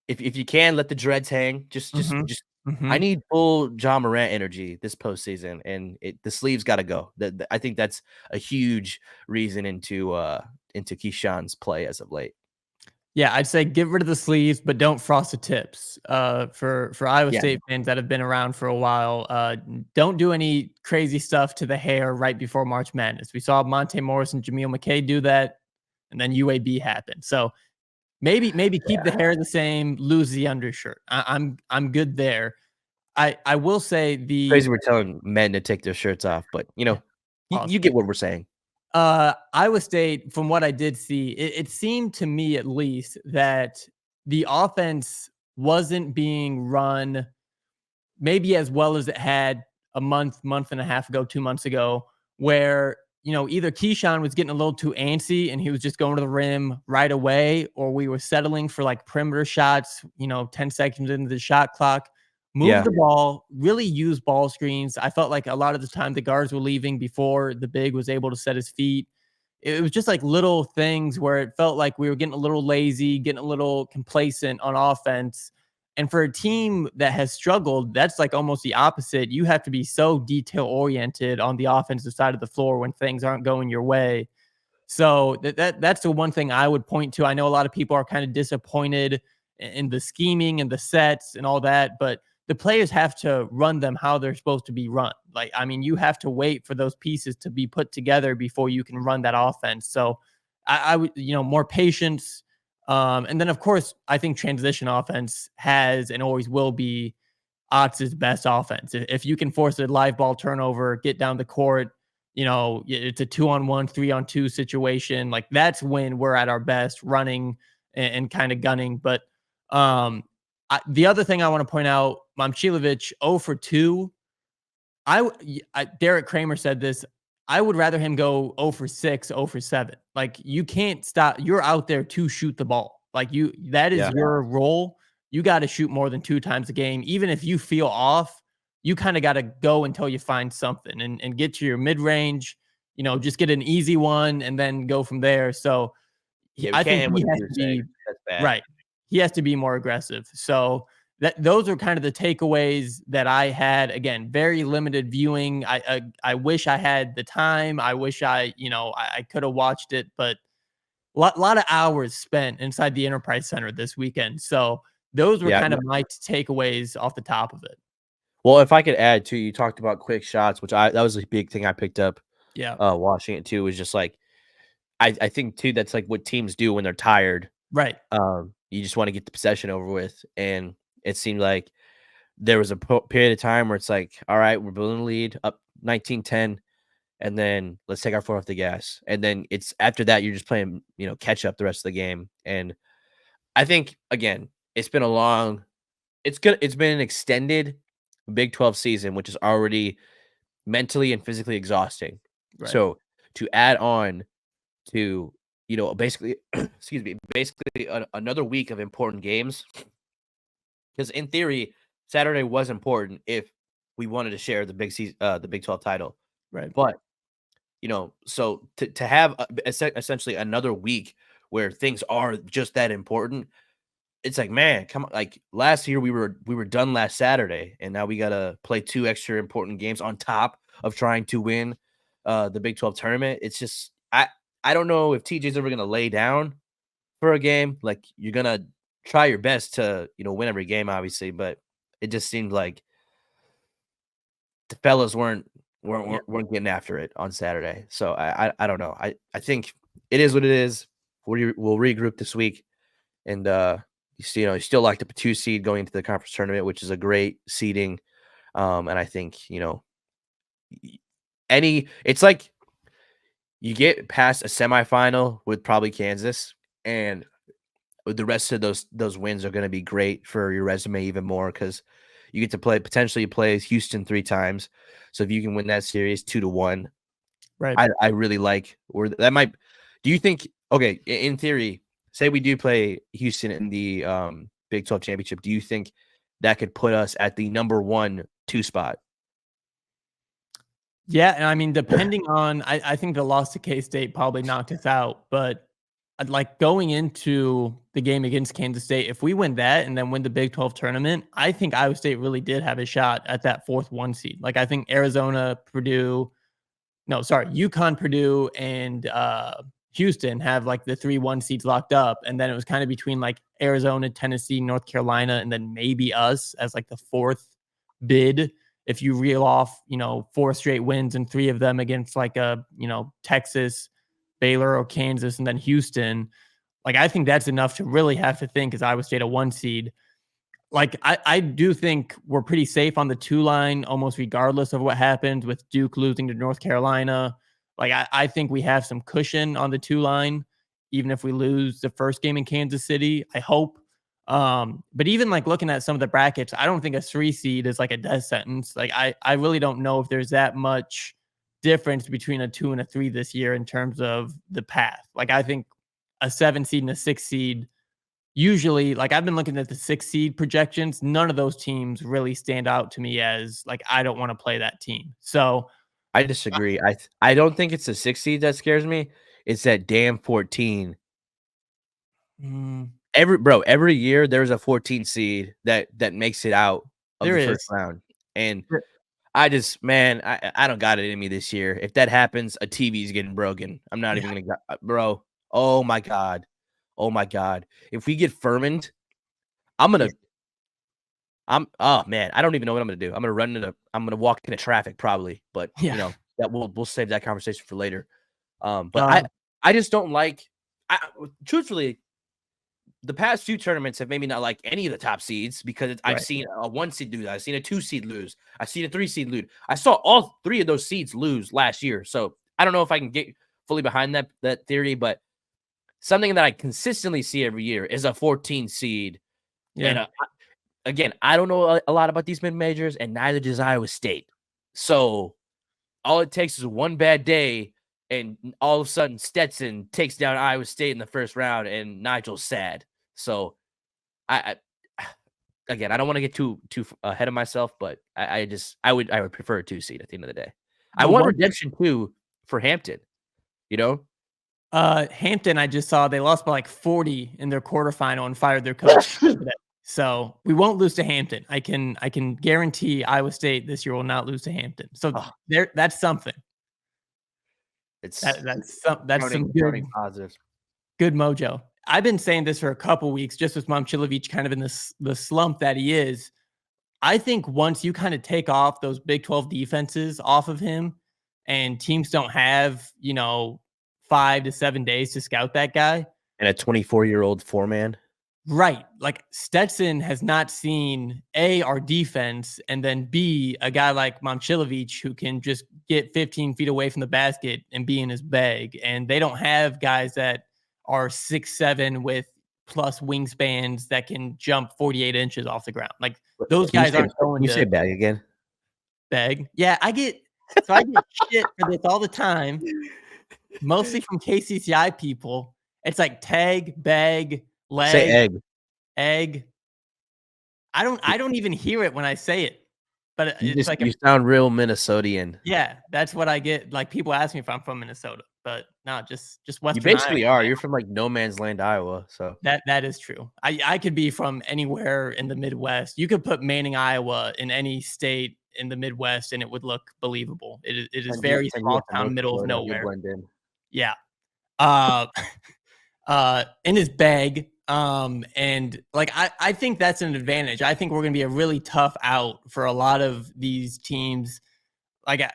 Speaker 2: if you can let the dreads hang. Just just
Speaker 1: mhm,
Speaker 2: just. I
Speaker 1: mhm.
Speaker 2: need full John Morant energy this postseason, and the sleeves got to go. I think that's a huge reason into Keyshawn's play as of late.
Speaker 1: Yeah, I'd say get rid of the sleeves, but don't frost the tips. For Iowa
Speaker 2: Yeah,
Speaker 1: State fans that have been around for a while, don't do any crazy stuff to the hair right before March Madness. We saw Monte Morris and Jameel McKay do that, and then UAB happened. So maybe keep the
Speaker 2: yeah.
Speaker 1: hair the same, lose the undershirt. I'm good there. I will say the
Speaker 2: Crazy we're telling men to take their shirts off, but you
Speaker 1: awesome.
Speaker 2: get what we're saying.
Speaker 1: Iowa State, from what I did see, it seemed to me at least that the offense wasn't being run maybe as well as it had a month and a half ago, 2 months ago, where either Keyshawn was getting a little too antsy and he was just going to the rim right away, or we were settling for like perimeter shots, 10 seconds into the shot clock. Move
Speaker 2: Yeah,
Speaker 1: the ball, really use ball screens. I felt like a lot of the time the guards were leaving before the big was able to set his feet. It was just like little things where it felt like we were getting a little lazy, getting a little complacent on offense. And for a team that has struggled, that's like almost the opposite. You have to be so detail oriented on the offensive side of the floor when things aren't going your way. So that's the one thing I would point to. I know a lot of people are kind of disappointed in the scheming and the sets and all that, but the players have to run them how they're supposed to be run. Like, I mean, you have to wait for those pieces to be put together before you can run that offense. So I would, more patience. And then of course, I think transition offense has and always will be Otz's best offense. If you can force a live ball turnover, get down the court, it's a 2-on-1, 3-on-2 situation. Like that's when we're at our best running and kind of gunning. But the other thing I want to point out, Momcilovic 0 for 2. Derek Kramer said this. I would rather him go 0 for 6, 0 for 7. Like you can't stop. You're out there to shoot the ball. Like that is
Speaker 2: yeah,
Speaker 1: your role. You got to shoot more than 2 times a game. Even if you feel off, you kind of got to go until you find something and get to your mid range. Just get an easy one and then go from there. So
Speaker 2: yeah. We
Speaker 1: I
Speaker 2: can't
Speaker 1: think
Speaker 2: end
Speaker 1: he
Speaker 2: with
Speaker 1: has
Speaker 2: you
Speaker 1: to
Speaker 2: saying
Speaker 1: be
Speaker 2: that's bad.
Speaker 1: right. He has to be more aggressive. So those are kind of the takeaways that I had. Again, very limited viewing. I wish I had the time. I wish I could have watched it, but lot of hours spent inside the Enterprise Center this weekend. So those were
Speaker 2: Yeah.
Speaker 1: kind of my takeaways off the top of it.
Speaker 2: Well, if I could add too, you talked about quick shots, which that was a big thing I picked up
Speaker 1: Yeah.
Speaker 2: watching it too was just like I think too that's like what teams do when they're tired.
Speaker 1: Right.
Speaker 2: You just want to get the possession over with, and it seemed like there was a period of time where it's like, all right, we're building a lead up 19-10, and then let's take our foot off the gas. And then it's after that, you're just playing, catch up the rest of the game. And I think again, it's been it's been an extended Big 12 season, which is already mentally and physically exhausting.
Speaker 1: Right.
Speaker 2: So to add on to, basically, excuse me, basically another week of important games, because in theory, Saturday was important if we wanted to share the Big 12 title.
Speaker 1: Right.
Speaker 2: But so to have essentially another week where things are just that important, it's like, man, come on! Like last year, we were done last Saturday, and now we gotta play 2 extra important games on top of trying to win the Big 12 tournament. It's just I don't know if TJ's ever gonna lay down for a game. Like you're gonna try your best to win every game, obviously, but it just seemed like the fellas
Speaker 1: Yeah.
Speaker 2: weren't getting after it on Saturday. So I don't know. I think it is what it is. We'll regroup this week, and you still locked up a 2 seed going into the conference tournament, which is a great seeding. And I think it's like you get past a semifinal with probably Kansas, and the rest of those wins are going to be great for your resume even more because you get to potentially play Houston 3 times. So if you can win that series 2-1,
Speaker 1: Right.
Speaker 2: I really like where that might. Do you think? Okay, in theory, say we do play Houston in the Big 12 championship. Do you think that could put us at the number 1-2 spot?
Speaker 1: Yeah, and I mean, depending on, I think the loss to K-State probably knocked us out, but I'd like going into the game against Kansas State, if we win that and then win the Big 12 tournament, I think Iowa State really did have a shot at that 4th 1 seed. Like I think Arizona, Purdue, no, sorry, UConn, Purdue, and Houston have like the 3 1 seeds locked up, and then it was kind of between like Arizona, Tennessee, North Carolina, and then maybe us as like the 4th bid if you reel off 4 straight wins and 3 of them against like Texas, Baylor, or Kansas, and then Houston. Like I think that's enough to really have to think as Iowa State a 1 seed. Like I do think we're pretty safe on the 2 line almost regardless of what happens with Duke losing to North Carolina. Like I think we have some cushion on the 2 line even if we lose the first game in Kansas City. I hope. But even like looking at some of the brackets, I don't think a 3 seed is like a death sentence. Like I really don't know if there's that much difference between a 2 and a 3 this year in terms of the path. Like I think a 7 seed and a 6 seed usually, like I've been looking at the 6 seed projections, none of those teams really stand out to me as like I don't want to play that team. So
Speaker 2: I disagree. I don't think it's the 6 seed that scares me. It's that damn 14.
Speaker 1: mm,
Speaker 2: Every year there's a 14 seed that makes it out of
Speaker 1: there
Speaker 2: the
Speaker 1: is.
Speaker 2: first round. And I just, man, I don't got it in me this year. If that happens, a TV is getting broken. I'm not even gonna, bro. Oh my god, oh my god. If we get Furmaned, I'm gonna, oh man, I don't even know what I'm gonna do. I'm gonna walk into traffic probably, but
Speaker 1: Yeah.
Speaker 2: that we'll save that conversation for later. But
Speaker 1: Uh,
Speaker 2: I just don't like. Truthfully, the past few tournaments have made me not like any of the top seeds because I've
Speaker 1: right.
Speaker 2: seen a 1 seed lose, I've seen a 2 seed lose, I've seen a 3 seed lose. I saw all 3 of those seeds lose last year, so I don't know if I can get fully behind that theory, but something that I consistently see every year is a 14 seed.
Speaker 1: Yeah.
Speaker 2: And again, I don't know a lot about these mid majors, and neither does Iowa State. So all it takes is one bad day, and all of a sudden Stetson takes down Iowa State in the first round, and Nigel's sad. So I again, I don't want to get too ahead of myself, but I would prefer a 2 seed at the end of the day. I
Speaker 1: The
Speaker 2: want
Speaker 1: one
Speaker 2: redemption too for Hampton.
Speaker 1: Hampton, I just saw they lost by like 40 in their quarterfinal and fired their coach today. So we won't lose to Hampton. I can guarantee Iowa State this year will not lose to Hampton. So that's something.
Speaker 2: It's
Speaker 1: That's some
Speaker 2: positives.
Speaker 1: good mojo. I've been saying this for a couple weeks, just with Momcilovic kind of in the slump that he is. I think once you kind of take off those Big 12 defenses off of him, and teams don't have, 5 to 7 days to scout that guy.
Speaker 2: And a 24-year-old four-man.
Speaker 1: Right. Like Stetson has not seen A, our defense, and then B, a guy like Momcilovic who can just get 15 feet away from the basket and be in his bag. And they don't have guys that are 6'7" with plus wingspans that can jump 48 inches off the ground. Like those
Speaker 2: Can
Speaker 1: guys aren't going
Speaker 2: you say
Speaker 1: to
Speaker 2: bag again?
Speaker 1: beg. Yeah, I get shit for this all the time, mostly from KCCI people. It's like tag, bag,
Speaker 2: Say
Speaker 1: leg,
Speaker 2: egg.
Speaker 1: egg. I don't even hear it when I say it, but it's like
Speaker 2: You sound real Minnesotian.
Speaker 1: yeah, that's what I get. Like people ask me if I'm from Minnesota, but no, just
Speaker 2: You
Speaker 1: Western Iowa,
Speaker 2: basically are.
Speaker 1: man.
Speaker 2: You're from like no man's land, Iowa. So
Speaker 1: That is true. I could be from anywhere in the Midwest. You could put Manning, Iowa in any state in the Midwest and it would look believable. It is very
Speaker 2: send you
Speaker 1: small
Speaker 2: up to
Speaker 1: town,
Speaker 2: North
Speaker 1: middle of
Speaker 2: Dakota, you'll
Speaker 1: nowhere.
Speaker 2: blend in.
Speaker 1: Yeah. Uh in his bag. And like I think that's an advantage. I think we're gonna be a really tough out for a lot of these teams. Like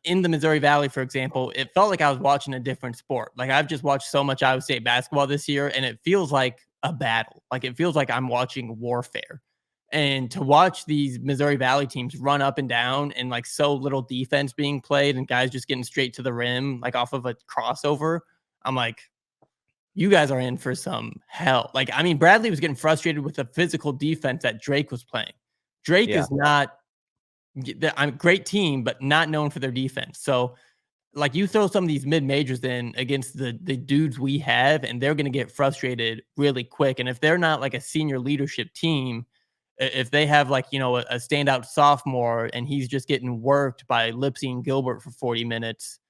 Speaker 1: in the Missouri Valley, for example, it felt like I was watching a different sport. Like I've just watched so much Iowa State basketball this year, and it feels like a battle. Like it feels like I'm watching warfare. And to watch these Missouri Valley teams run up and down and like so little defense being played and guys just getting straight to the rim, like off of a crossover, I'm like, you guys are in for some hell. Like, I mean, Bradley was getting frustrated with the physical defense that Drake was playing. Drake
Speaker 2: Yeah.
Speaker 1: is not I'm a great team, but not known for their defense. So, like, you throw some of these mid majors in against the dudes we have, and they're going to get frustrated really quick. And if they're not like a senior leadership team, if they have like a standout sophomore and he's just getting worked by Lipsy and Gilbert for 40 minutes,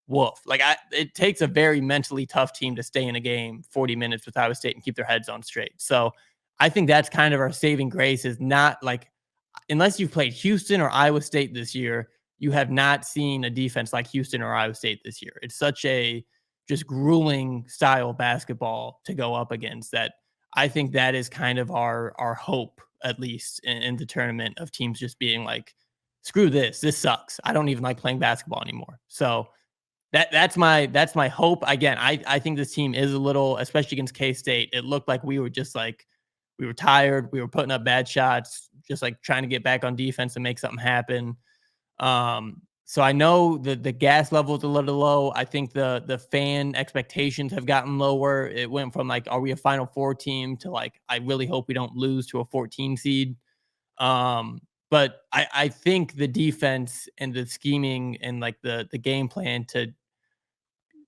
Speaker 1: woof. Like it takes a very mentally tough team to stay in a game 40 minutes with Iowa State and keep their heads on straight. So I think that's kind of our saving grace is not like unless you've played Houston or Iowa State this year, you have not seen a defense like Houston or Iowa State this year. It's such a just grueling style basketball to go up against that I think that is kind of our hope, at least in the tournament, of teams just being like, screw this. This sucks. I don't even like playing basketball anymore. So that's my hope. Again, I think this team is a little, especially against K-State, it looked like we were just like we were tired, we were putting up bad shots, just like trying to get back on defense and make something happen. So I know the gas level is a little low. I think the fan expectations have gotten lower. It went from like, are we a Final Four team to like, I really hope we don't lose to a 14 seed. But I think the defense and the scheming and like the game plan to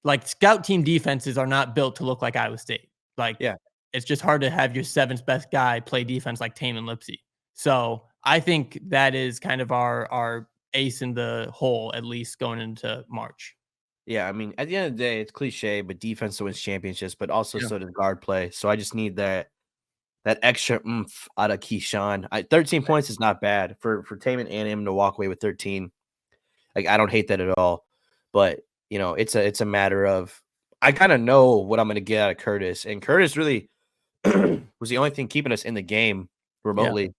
Speaker 1: like scout team defenses are not built to look like Iowa State. Like
Speaker 2: Yeah.
Speaker 1: it's just hard to have your seventh best guy play defense like Taman Lipsy. So I think that is kind of our ace in the hole, at least going into March.
Speaker 2: Yeah, I mean, at the end of the day, it's cliche, but defense wins championships, but also
Speaker 1: Yeah.
Speaker 2: so does guard play. So I just need that extra oomph out of Keyshawn. 13 points is not bad for Taman and him to walk away with 13. Like I don't hate that at all. But it's a matter of I kind of know what I'm gonna get out of Curtis. And Curtis really was the only thing keeping us in the game
Speaker 1: Yeah.
Speaker 2: remotely.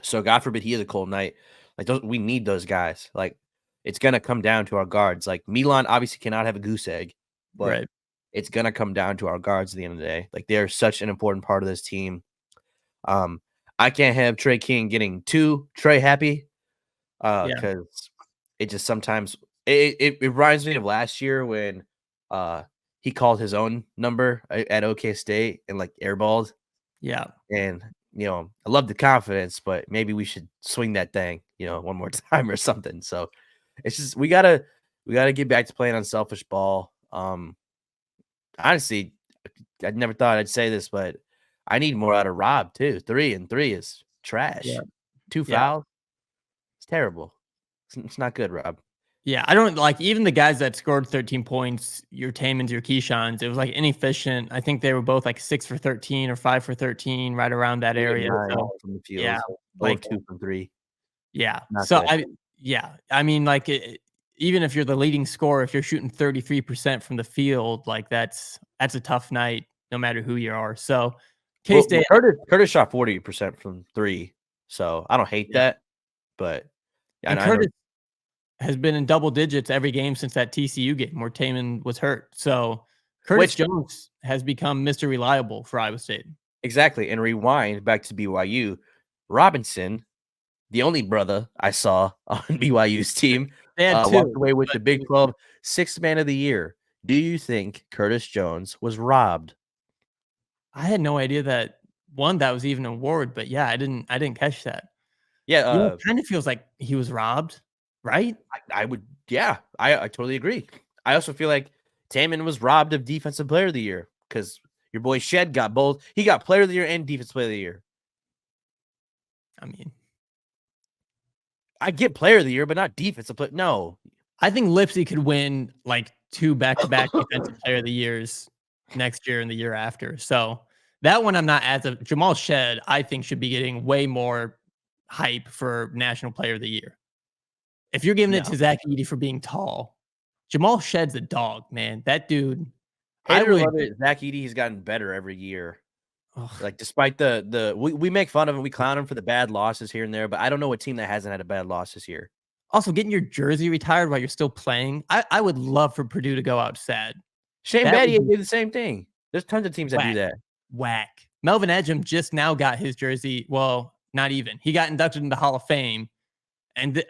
Speaker 2: So God forbid he has a cold night. Like we need those guys. Like it's gonna come down to our guards. Like Milan obviously cannot have a goose egg, but
Speaker 1: Right.
Speaker 2: it's gonna come down to our guards at the end of the day. Like they're such an important part of this team. Um, I can't have Trey King getting too Trey happy,
Speaker 1: Yeah.
Speaker 2: because it just sometimes it reminds me of last year when he called his own number at OK State and like airballed.
Speaker 1: Yeah.
Speaker 2: And I love the confidence, but maybe we should swing that thing, one more time or something. So it's just we gotta get back to playing unselfish ball. Honestly, I never thought I'd say this, but I need more out of Rob too. 3 and 3 is trash.
Speaker 1: Yeah.
Speaker 2: 2
Speaker 1: Yeah.
Speaker 2: fouls. It's terrible. It's not good, Rob.
Speaker 1: Yeah, I don't like even the guys that scored 13 points, your Tamans, your Keyshawn's, it was like inefficient. I think they were both like 6 for 13 or 5 for 13, right around that
Speaker 2: 3 and
Speaker 1: area.
Speaker 2: 9
Speaker 1: So
Speaker 2: from the field.
Speaker 1: yeah,
Speaker 2: 0
Speaker 1: like
Speaker 2: 2 from 3.
Speaker 1: yeah.
Speaker 2: Not
Speaker 1: So
Speaker 2: good.
Speaker 1: I mean, like even if you're the leading scorer, if you're shooting 33% from the field, like that's a tough night, no matter who you are. So K
Speaker 2: Well,
Speaker 1: State,
Speaker 2: Curtis shot 40% from 3, so I don't hate
Speaker 1: yeah,
Speaker 2: that, but yeah,
Speaker 1: and
Speaker 2: I know.
Speaker 1: has been in double digits every game since that TCU game where Taman was hurt. So Curtis
Speaker 2: Which
Speaker 1: Jones has become Mr. Reliable for Iowa State.
Speaker 2: exactly, and rewind back to BYU, Robinson, the only brother I saw on BYU's team,
Speaker 1: They had
Speaker 2: walked
Speaker 1: two,
Speaker 2: away with
Speaker 1: but
Speaker 2: the Big 12 Sixth Man of the Year. Do you think Curtis Jones was robbed?
Speaker 1: I had no idea that that was even an award, but yeah, I didn't catch that. Yeah,
Speaker 2: Yeah,
Speaker 1: it kind of feels like he was robbed, right?
Speaker 2: I would. Yeah, I totally agree. I also feel like Taman was robbed of Defensive Player of the Year because your boy Shed got both. He got Player of the Year and Defensive Player of the Year.
Speaker 1: I mean,
Speaker 2: I get Player of the Year, but not Defensive Player. No,
Speaker 1: I think Lipsy could win like 2 back-to-back Defensive Player of the Years next year and the year after. So that one I'm not as a Jamal Shed, I think should be getting way more hype for National Player of the Year. If you're giving it
Speaker 2: no.
Speaker 1: to Zach Edey for being tall, Jamal Shed's a dog, man. That dude, I
Speaker 2: Hate it or
Speaker 1: would.
Speaker 2: love it, Zach Edey has gotten better every year.
Speaker 1: Ugh.
Speaker 2: Like despite we make fun of him, we clown him for the bad losses here and there, but I don't know a team that hasn't had a bad loss this year.
Speaker 1: Also, getting your jersey retired while you're still playing, I would love for Purdue to go out sad.
Speaker 2: Shane
Speaker 1: That would
Speaker 2: Battier
Speaker 1: be
Speaker 2: did the same thing. There's tons of teams that do that.
Speaker 1: whack. Melvin Edgem just now got his jersey. Well, not even. He got inducted into the Hall of Fame. And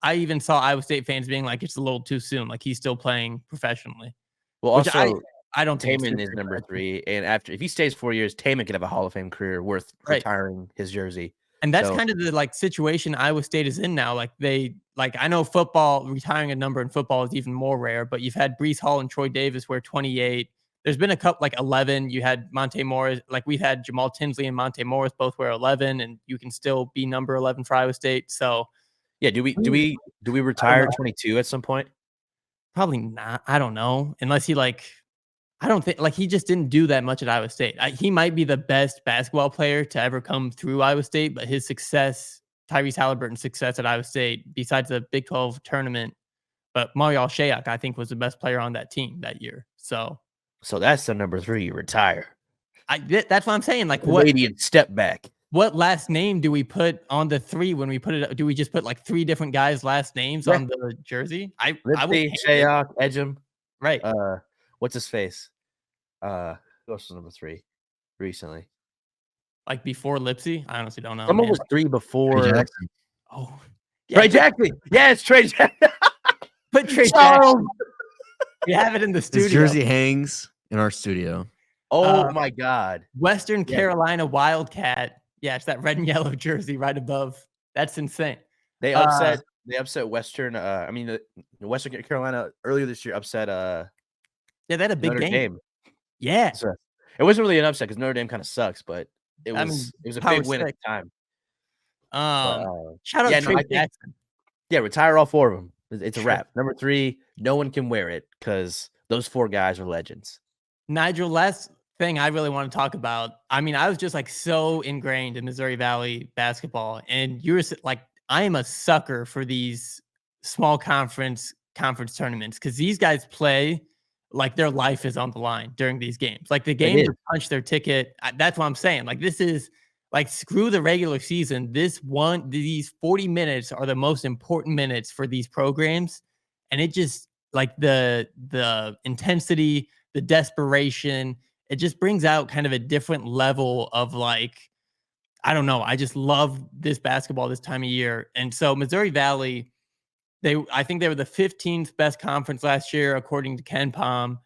Speaker 1: I even saw Iowa State fans being like, it's a little too soon. Like he's still playing professionally.
Speaker 2: Well,
Speaker 1: Which
Speaker 2: also
Speaker 1: I don't think
Speaker 2: Taman is number 3, and if he stays 4 years, Taman could have a Hall of Fame career worth retiring his jersey.
Speaker 1: And that's kind of the situation Iowa State is in now. I know football, retiring a number in football is even more rare, but you've had Breece Hall and Troy Davis wear 28. There's been a couple 11. You had Monte Morris, we've had Jamal Tinsley and Monte Morris both wear 11, and you can still be number 11 for Iowa State. So
Speaker 2: yeah, do we retire 22 at some point?
Speaker 1: Probably not. I don't know. Unless he I don't think he just didn't do that much at Iowa State. He might be the best basketball player to ever come through Iowa State, but his success, Tyrese Halliburton's success at Iowa State, besides the Big 12 tournament, but Mario Alshayek, I think, was the best player on that team that year. So
Speaker 2: that's the number 3 you retire.
Speaker 1: That's what I'm saying.
Speaker 2: What radiant step back?
Speaker 1: What last name do we put on the 3 when we put it? Do we just put 3 different guys' last names on the jersey? I would
Speaker 2: Shayok, Edgem,
Speaker 1: right.
Speaker 2: What's his face? Who else was number 3 recently?
Speaker 1: Before Lipsy? I honestly don't know.
Speaker 2: Someone was 3 before.
Speaker 3: Trey Jackson.
Speaker 1: Oh,
Speaker 2: yeah, Trey Jackson. Yes, Trey Jackson.
Speaker 1: Put Trey Jackson. We have it in the studio.
Speaker 3: His jersey hangs in our studio.
Speaker 2: Oh my God.
Speaker 1: Western Carolina Wildcat. Yeah, it's that red and yellow jersey right above. That's insane.
Speaker 2: They upset Western. Western Carolina earlier this year upset.
Speaker 1: Yeah, they had a big
Speaker 2: Notre Dame.
Speaker 1: Yeah,
Speaker 2: So it wasn't really an upset because Notre Dame kind of sucks, but it was a big win at the time.
Speaker 1: Shout out Trey Jackson.
Speaker 2: Yeah, retire all 4 of them. It's a wrap. Number 3, no one can wear it because those 4 guys are legends.
Speaker 1: Nigel, last thing I really want to talk about. I was just so ingrained in Missouri Valley basketball, and you were I am a sucker for these small conference tournaments because these guys play like their life is on the line during these games. The games are punch their ticket. That's what I'm saying. This is screw the regular season. These 40 minutes are the most important minutes for these programs, and it just the intensity, the desperation. It just brings out kind of a different level of I don't know. I just love this basketball this time of year. And so Missouri Valley, I think they were the 15th best conference last year, according to Ken Palm.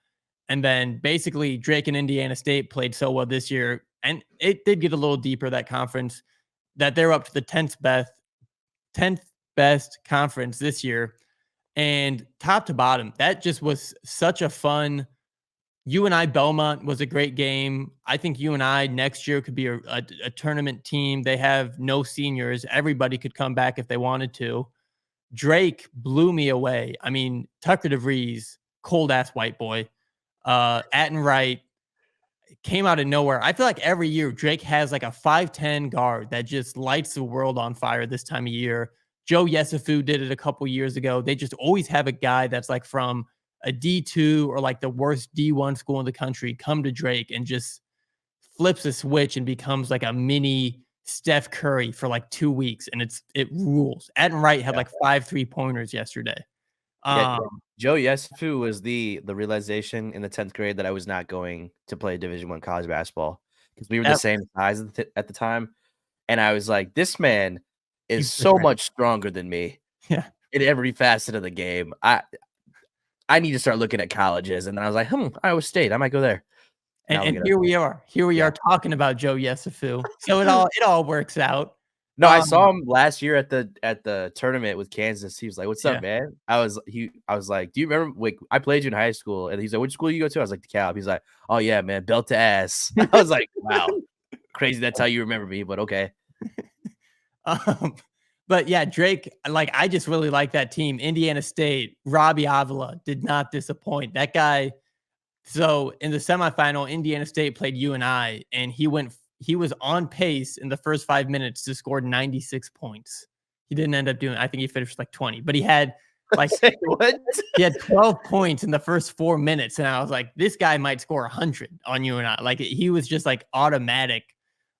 Speaker 1: And then basically Drake and Indiana State played so well this year. And it did get a little deeper, that conference, that they're up to the 10th best conference this year. And top to bottom, that just was such a fun. UNI Belmont was a great game. I think UNI next year could be a tournament team. They have no seniors. Everybody could come back if they wanted to. Drake blew me away. Tucker DeVries, cold ass white boy. Atten Wright came out of nowhere. I feel like every year Drake has a 5'10" guard that just lights the world on fire this time of year. Joe Yesufu did it a couple years ago. They just always have a guy that's from a D2 or the worst D1 school in the country come to Drake and just flips a switch and becomes a mini Steph Curry for like 2 weeks, and it rules. Adden Wright had
Speaker 2: Yeah.
Speaker 1: like 5 3-pointers yesterday.
Speaker 2: Yeah, Joe Yesufu was the realization in the 10th grade that I was not going to play Division I college basketball because we were the
Speaker 1: That
Speaker 2: same size at the time, and I was like, "This man is
Speaker 1: he's
Speaker 2: so
Speaker 1: different.
Speaker 2: much stronger than me
Speaker 1: Yeah.
Speaker 2: in every facet of the game. I need to start looking at colleges." And then I was like, Iowa State, I might go there. Now look
Speaker 1: And
Speaker 2: at us.
Speaker 1: here we are. Here we
Speaker 2: Yeah.
Speaker 1: are talking about Joe Yesufu. So it all works out.
Speaker 2: No, I saw him last year at the tournament with Kansas. He was like, "What's
Speaker 1: Yeah.
Speaker 2: up, man?" I was like, "Do you remember? Like, I played you in high school." And he's like, "Which school you go to?" I was like, "DeKalb." He's like, "Oh yeah, man, belt to ass." I was like, "Wow, crazy. That's how you remember me." But okay.
Speaker 1: But yeah, Drake, like I just really like that team. Indiana State, Robbie Avila did not disappoint. That guy. So in the semifinal, Indiana State played UNI, and he was on pace in the first 5 minutes to score 96 points. He didn't end up doing, I think he finished like 20, but he had like
Speaker 2: What?
Speaker 1: he had 12 points in the first 4 minutes. And I was like, this guy might score 100 on UNI. Like he was just like automatic.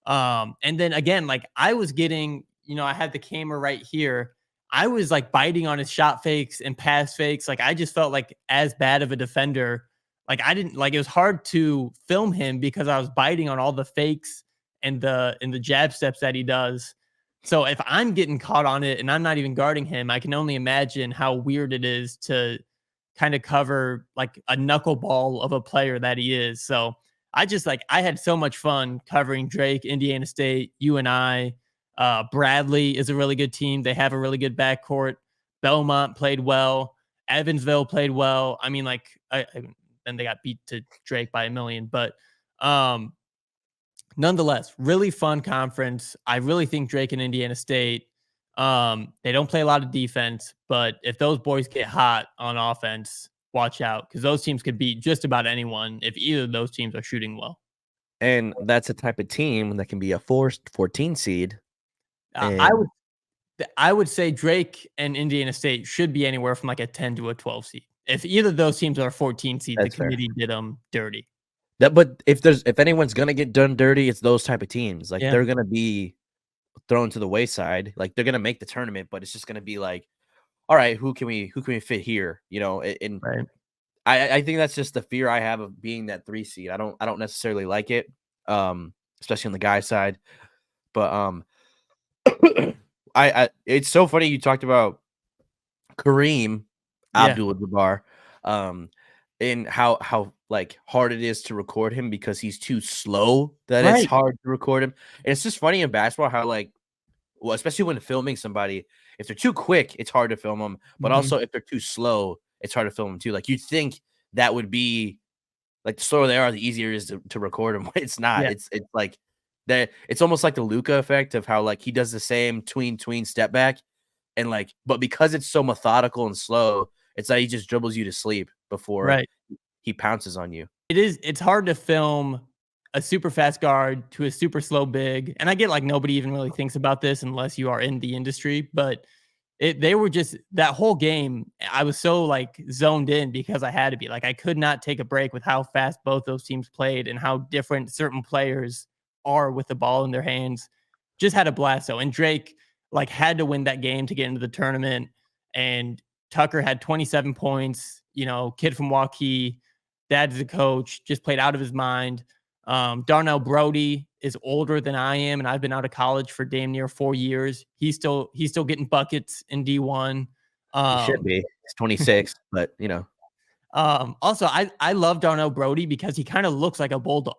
Speaker 1: And then again, like I was getting, I had the camera right here. I was like biting on his shot fakes and pass fakes. Like I just felt like as bad of a defender. Like I didn't like, it was hard to film him because I was biting on all the fakes and the jab steps that he does. So if I'm getting caught on it and I'm not even guarding him, I can only imagine how weird it is to kind of cover like a knuckleball of a player that he is. So I had so much fun covering Drake, Indiana State, UNI. Bradley is a really good team. They have a really good backcourt. Belmont played well. Evansville played well. I mean, like, then they got beat to Drake by a million, but nonetheless, really fun conference. I really think Drake and Indiana State, they don't play a lot of defense, but if those boys get hot on offense, watch out because those teams could beat just about anyone if either of those teams are shooting well.
Speaker 2: And that's a type of team that can be a forced 14 seed.
Speaker 1: I would say Drake and Indiana State should be anywhere from like a 10 to a 12 seed. If either of those teams are 14 seed,
Speaker 2: That's
Speaker 1: the committee did them dirty.
Speaker 2: But if anyone's gonna get done dirty, it's those type of teams. Like they're gonna be thrown to the wayside. Like they're gonna make the tournament, but it's just gonna be like, all right, who can we fit here? And
Speaker 1: Right.
Speaker 2: I think that's just the fear I have of being that 3 seed. I don't necessarily like it, especially on the guy side. But it's so funny you talked about Kareem Abdul-Jabbar, and how like hard it is to record him because he's too slow that it's hard to record him. And it's just funny in basketball how especially when filming somebody, if they're too quick, it's hard to film them. But also if they're too slow, it's hard to film them too. Like you'd think that would be like the slower they are, the easier it is to record them. But it's not.
Speaker 1: Yeah.
Speaker 2: It's like that. It's almost like the Luka effect of how like he does the same tween step back, and like, but because it's so methodical and slow, it's like he just dribbles you to sleep before he pounces on you.
Speaker 1: It's hard to film a super fast guard to a super slow big. And I get like nobody even really thinks about this unless you are in the industry, but they were just that whole game. I was so like zoned in because I had to be like, I could not take a break with how fast both those teams played and how different certain players are with the ball in their hands. Just had a blast though. And Drake like had to win that game to get into the tournament. And Tucker had 27 points, kid from Waukee, dad's the coach, just played out of his mind. Darnell Brody is older than I am, and I've been out of college for damn near 4 years. He's still getting buckets in D1.
Speaker 2: He should be. He's 26, but
Speaker 1: Also, I love Darnell Brody because he kind of looks like a bulldog,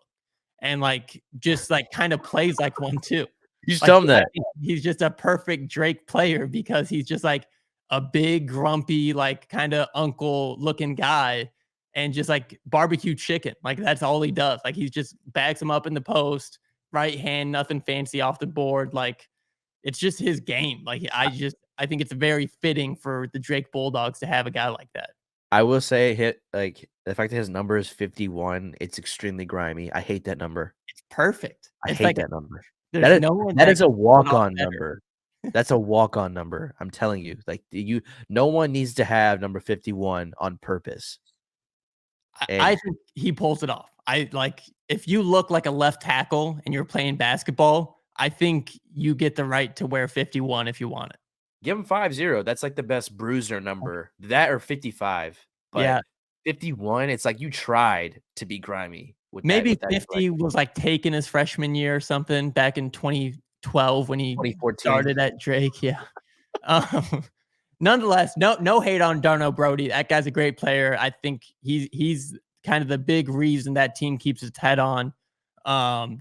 Speaker 1: and like just like kind of plays like one too.
Speaker 2: You just tell him that
Speaker 1: he's just a perfect Drake player because he's just like a big, grumpy, like kind of uncle looking guy. And just like barbecue chicken. Like that's all he does. Like he just bags him up in the post, right hand, nothing fancy off the board. Like it's just his game. Like I think it's very fitting for the Drake Bulldogs to have a guy like that.
Speaker 2: I will say like the fact that his number is 51, it's extremely grimy. I hate that number.
Speaker 1: It's perfect.
Speaker 2: I
Speaker 1: it's
Speaker 2: hate
Speaker 1: like
Speaker 2: that number.
Speaker 1: That
Speaker 2: is a walk-on number. That's a walk-on number. I'm telling you. Like no one needs to have number 51 on purpose.
Speaker 1: I think he pulls it off. If you look like a left tackle and you're playing basketball, I think you get the right to wear 51 if you want it.
Speaker 2: Give him 5-0. That's like the best bruiser number. That or 55. But
Speaker 1: Yeah.
Speaker 2: 51, it's like you tried to be grimy with that.
Speaker 1: Maybe
Speaker 2: With that
Speaker 1: 50 was like taken his freshman year or something back in 2012 when he
Speaker 2: 2014.
Speaker 1: started at Drake. Yeah. Um, nonetheless, no hate on Darno Brody. That guy's a great player. I think he's kind of the big reason that team keeps its head on.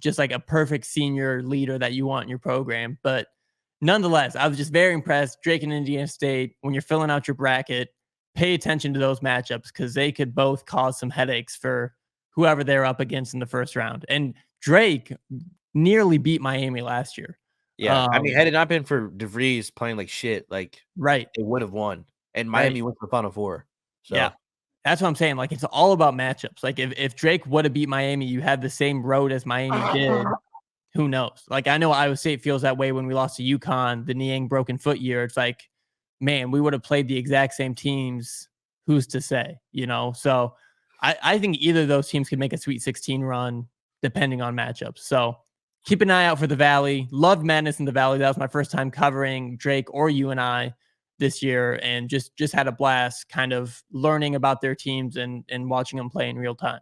Speaker 1: Just like a perfect senior leader that you want in your program. But nonetheless, I was just very impressed. Drake and Indiana State, when you're filling out your bracket, pay attention to those matchups because they could both cause some headaches for whoever they're up against in the first round. And Drake nearly beat Miami last year.
Speaker 2: Yeah. I mean, had it not been for DeVries playing like shit, like
Speaker 1: Right.
Speaker 2: they would have won. And Miami went to the Final Four. So
Speaker 1: Yeah. That's what I'm saying. Like, it's all about matchups. Like, if Drake would have beat Miami, you had the same road as Miami did. Who knows? Like, I know Iowa State feels that way when we lost to UConn, the Niang broken foot year. It's like, man, we would have played the exact same teams. Who's to say? So I think either of those teams could make a Sweet 16 run depending on matchups. So keep an eye out for the Valley. Loved Madness in the Valley. That was my first time covering Drake or UNI this year, and just had a blast kind of learning about their teams and watching them play in real time.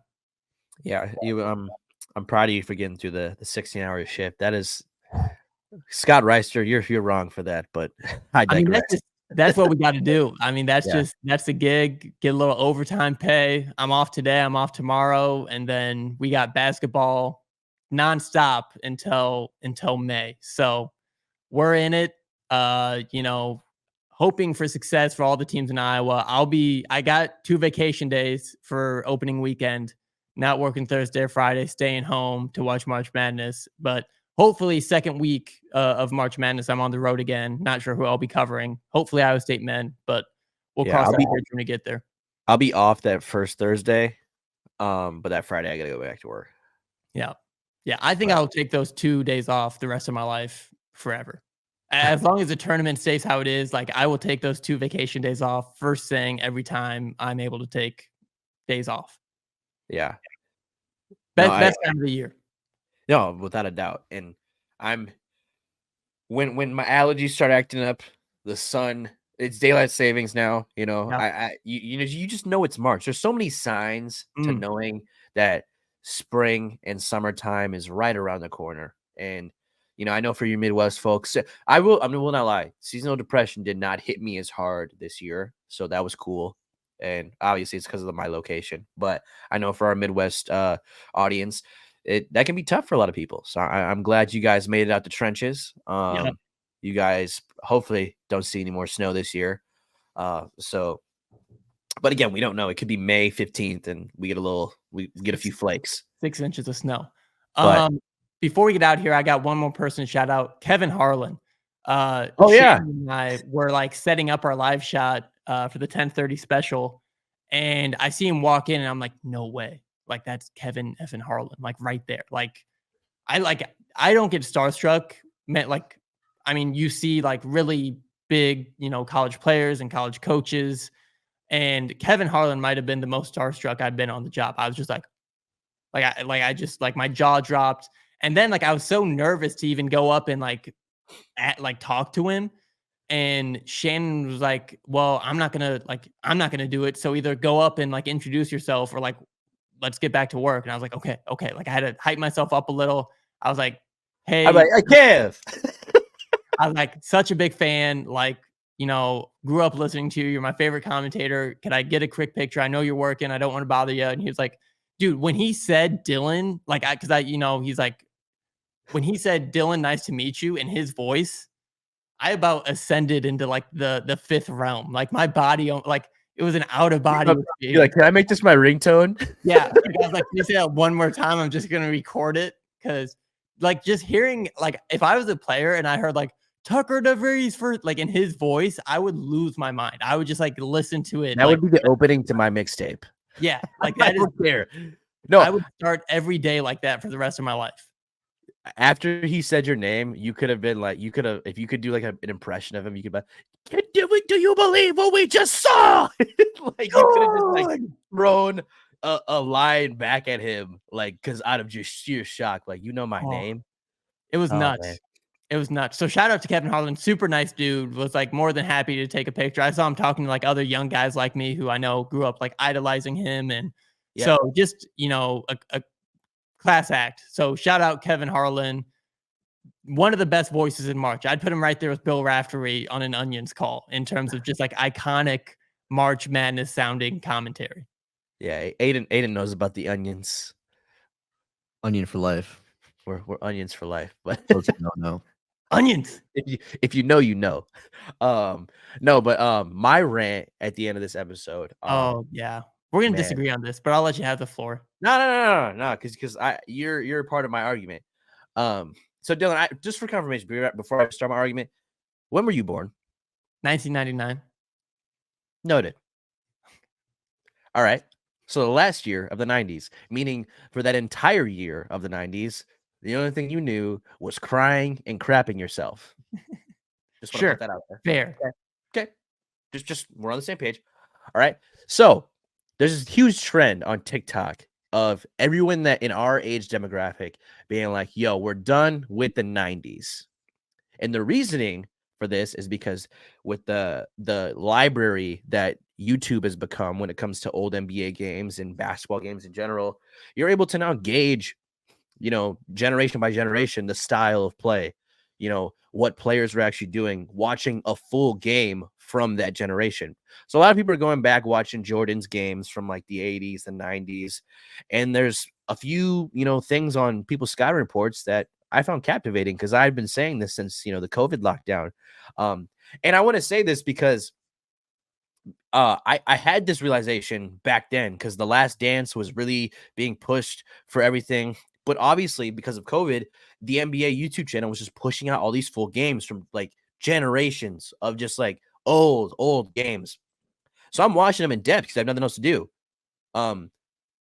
Speaker 2: Yeah, I'm proud of you for getting through the 16-hour shift. That is Scott Reister, you're wrong for that, but I digress.
Speaker 1: I mean, that's what we got to do. I mean, that's the gig. Get a little overtime pay. I'm off today. I'm off tomorrow, and then we got basketball nonstop until May. So we're in it. Hoping for success for all the teams in Iowa. I got 2 vacation days for opening weekend, not working Thursday or Friday, staying home to watch March Madness. But hopefully second week of March Madness, I'm on the road again. Not sure who I'll be covering. Hopefully Iowa State men, but we'll cross that bridge when we get there.
Speaker 2: I'll be off that first Thursday, but that Friday I got to go back to work.
Speaker 1: Yeah. I think I'll take those 2 days off the rest of my life forever. As long as the tournament stays how it is, like I will take those 2 vacation days off first thing every time I'm able to take days off.
Speaker 2: Yeah.
Speaker 1: Best time of the year.
Speaker 2: No, without a doubt. And when my allergies start acting up, the sun, it's daylight savings now, you just know it's March. There's so many signs to knowing that spring and summertime is right around the corner. And I know for you Midwest folks, I will not lie. Seasonal depression did not hit me as hard this year. So that was cool. And obviously it's because of my location. But I know for our Midwest audience, that can be tough for a lot of people. So I'm glad you guys made it out the trenches. You guys hopefully don't see any more snow this year. But again, we don't know. It could be May 15th and we get a few flakes.
Speaker 1: 6 inches of snow.
Speaker 2: But
Speaker 1: before we get out here, I got one more person to shout out, Kevin Harlan.
Speaker 2: Yeah.
Speaker 1: And I were like setting up our live shot for the 10:30 special, and I see him walk in, and I'm like, no way, like that's Kevin effing Harlan, like right there. Like I don't get starstruck. You see like really big, college players and college coaches, and Kevin Harlan might have been the most starstruck I've been on the job. I was just like my jaw dropped. And then I was so nervous to even go up and talk to him. And Shannon was like, well, I'm not going to do it. So either go up and introduce yourself or let's get back to work. And I was like, okay. I had to hype myself up a little. I was like, hey,
Speaker 2: I'm like, Kev.
Speaker 1: I was like such a big fan. Grew up listening to you. You're my favorite commentator. Can I get a quick picture? I know you're working. I don't want to bother you. And he was like, dude, when he said Dylan, he's like, when he said Dylan, nice to meet you, in his voice, I about ascended into the fifth realm. Like my body, it was an out of body.
Speaker 2: You're like, can I make this my ringtone?
Speaker 1: Yeah. I was like, can you say that one more time? I'm just gonna record it because just hearing if I was a player and I heard Tucker DeVries for in his voice, I would lose my mind. I would just listen to it.
Speaker 2: That would be the opening to my mixtape.
Speaker 1: Yeah, that is
Speaker 2: fair. No,
Speaker 1: I would start every day like that for the rest of my life.
Speaker 2: After he said your name, you could have been if you could do an impression of him, you could be do you believe what we just saw? You could have just thrown a line back at him, because out of just sheer shock, my name.
Speaker 1: It was nuts.
Speaker 2: Man.
Speaker 1: It was nuts. So shout out to Kevin Harlan, super nice dude, was like more than happy to take a picture. I saw him talking to like other young guys like me who I know grew up like idolizing him. And
Speaker 2: Yeah.
Speaker 1: so just, a class act. So shout out Kevin Harlan, one of the best voices in March. I'd put him right there with Bill Raftery on an Onions call in terms of just like iconic March Madness sounding commentary.
Speaker 2: Yeah, Aiden knows about the onions.
Speaker 3: Onion for life.
Speaker 2: We're onions for life, but
Speaker 3: Those who don't know.
Speaker 1: Onions.
Speaker 2: if you know, you know. No, but my rant at the end of this episode.
Speaker 1: Oh yeah, we're gonna
Speaker 2: man.
Speaker 1: disagree on this, but I'll let you have the floor.
Speaker 2: No, because you're a part of my argument. So Dylan, just for confirmation, before I start my argument, when were you born?
Speaker 1: 1999.
Speaker 2: Noted. All right. So the last year of the 90s, meaning for that entire year of the 90s, the only thing you knew was crying and crapping yourself. Just want to put that out there.
Speaker 1: Fair.
Speaker 2: Okay. Just we're on the same page. All right. So there's this huge trend on TikTok of everyone that in our age demographic being like, yo, we're done with the 90s. And the reasoning for this is because with the library that YouTube has become when it comes to old NBA games and basketball games in general, you're able to now gauge, generation by generation, the style of play, what players are actually doing, watching a full game from that generation. So a lot of people are going back watching Jordan's games from like the 80s and 90s. And there's a few, things on people's scouting reports that I found captivating because I've been saying this since, the COVID lockdown. And I want to say this because I had this realization back then because The Last Dance was really being pushed for everything. But obviously, because of COVID, the NBA YouTube channel was just pushing out all these full games from like generations of just like old games. So I'm watching them in depth because I have nothing else to do.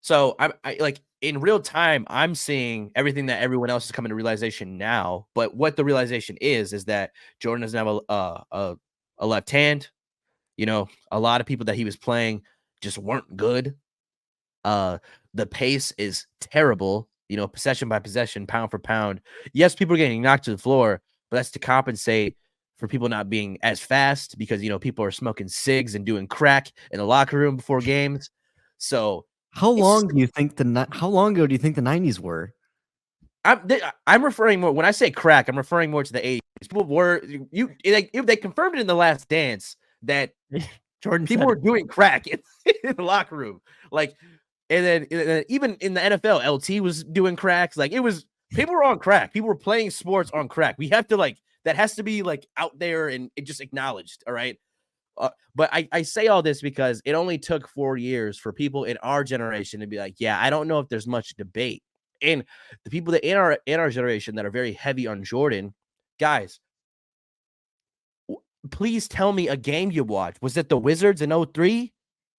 Speaker 2: So I like in real time, I'm seeing everything that everyone else is coming to realization now. But what the realization is that Jordan doesn't have a left hand. A lot of people that he was playing just weren't good. The pace is terrible. Possession by possession, pound for pound. Yes, people are getting knocked to the floor, but that's to compensate for people not being as fast because, people are smoking cigs and doing crack in the locker room before games. So
Speaker 3: how long ago do you think the 90s were?
Speaker 2: I'm referring more when I say crack, I'm referring more to the 80s. People were they confirmed it in The Last Dance that people were doing crack in the locker room. Like, and then even in the NFL, LT was doing cracks. Like people were on crack. People were playing sports on crack. We have to that has to be out there and it just acknowledged. All right. But I say all this because it only took 4 years for people in our generation to be like, yeah, I don't know if there's much debate. And the people that in our generation that are very heavy on Jordan, guys, please tell me a game you watched. Was it the Wizards in 2003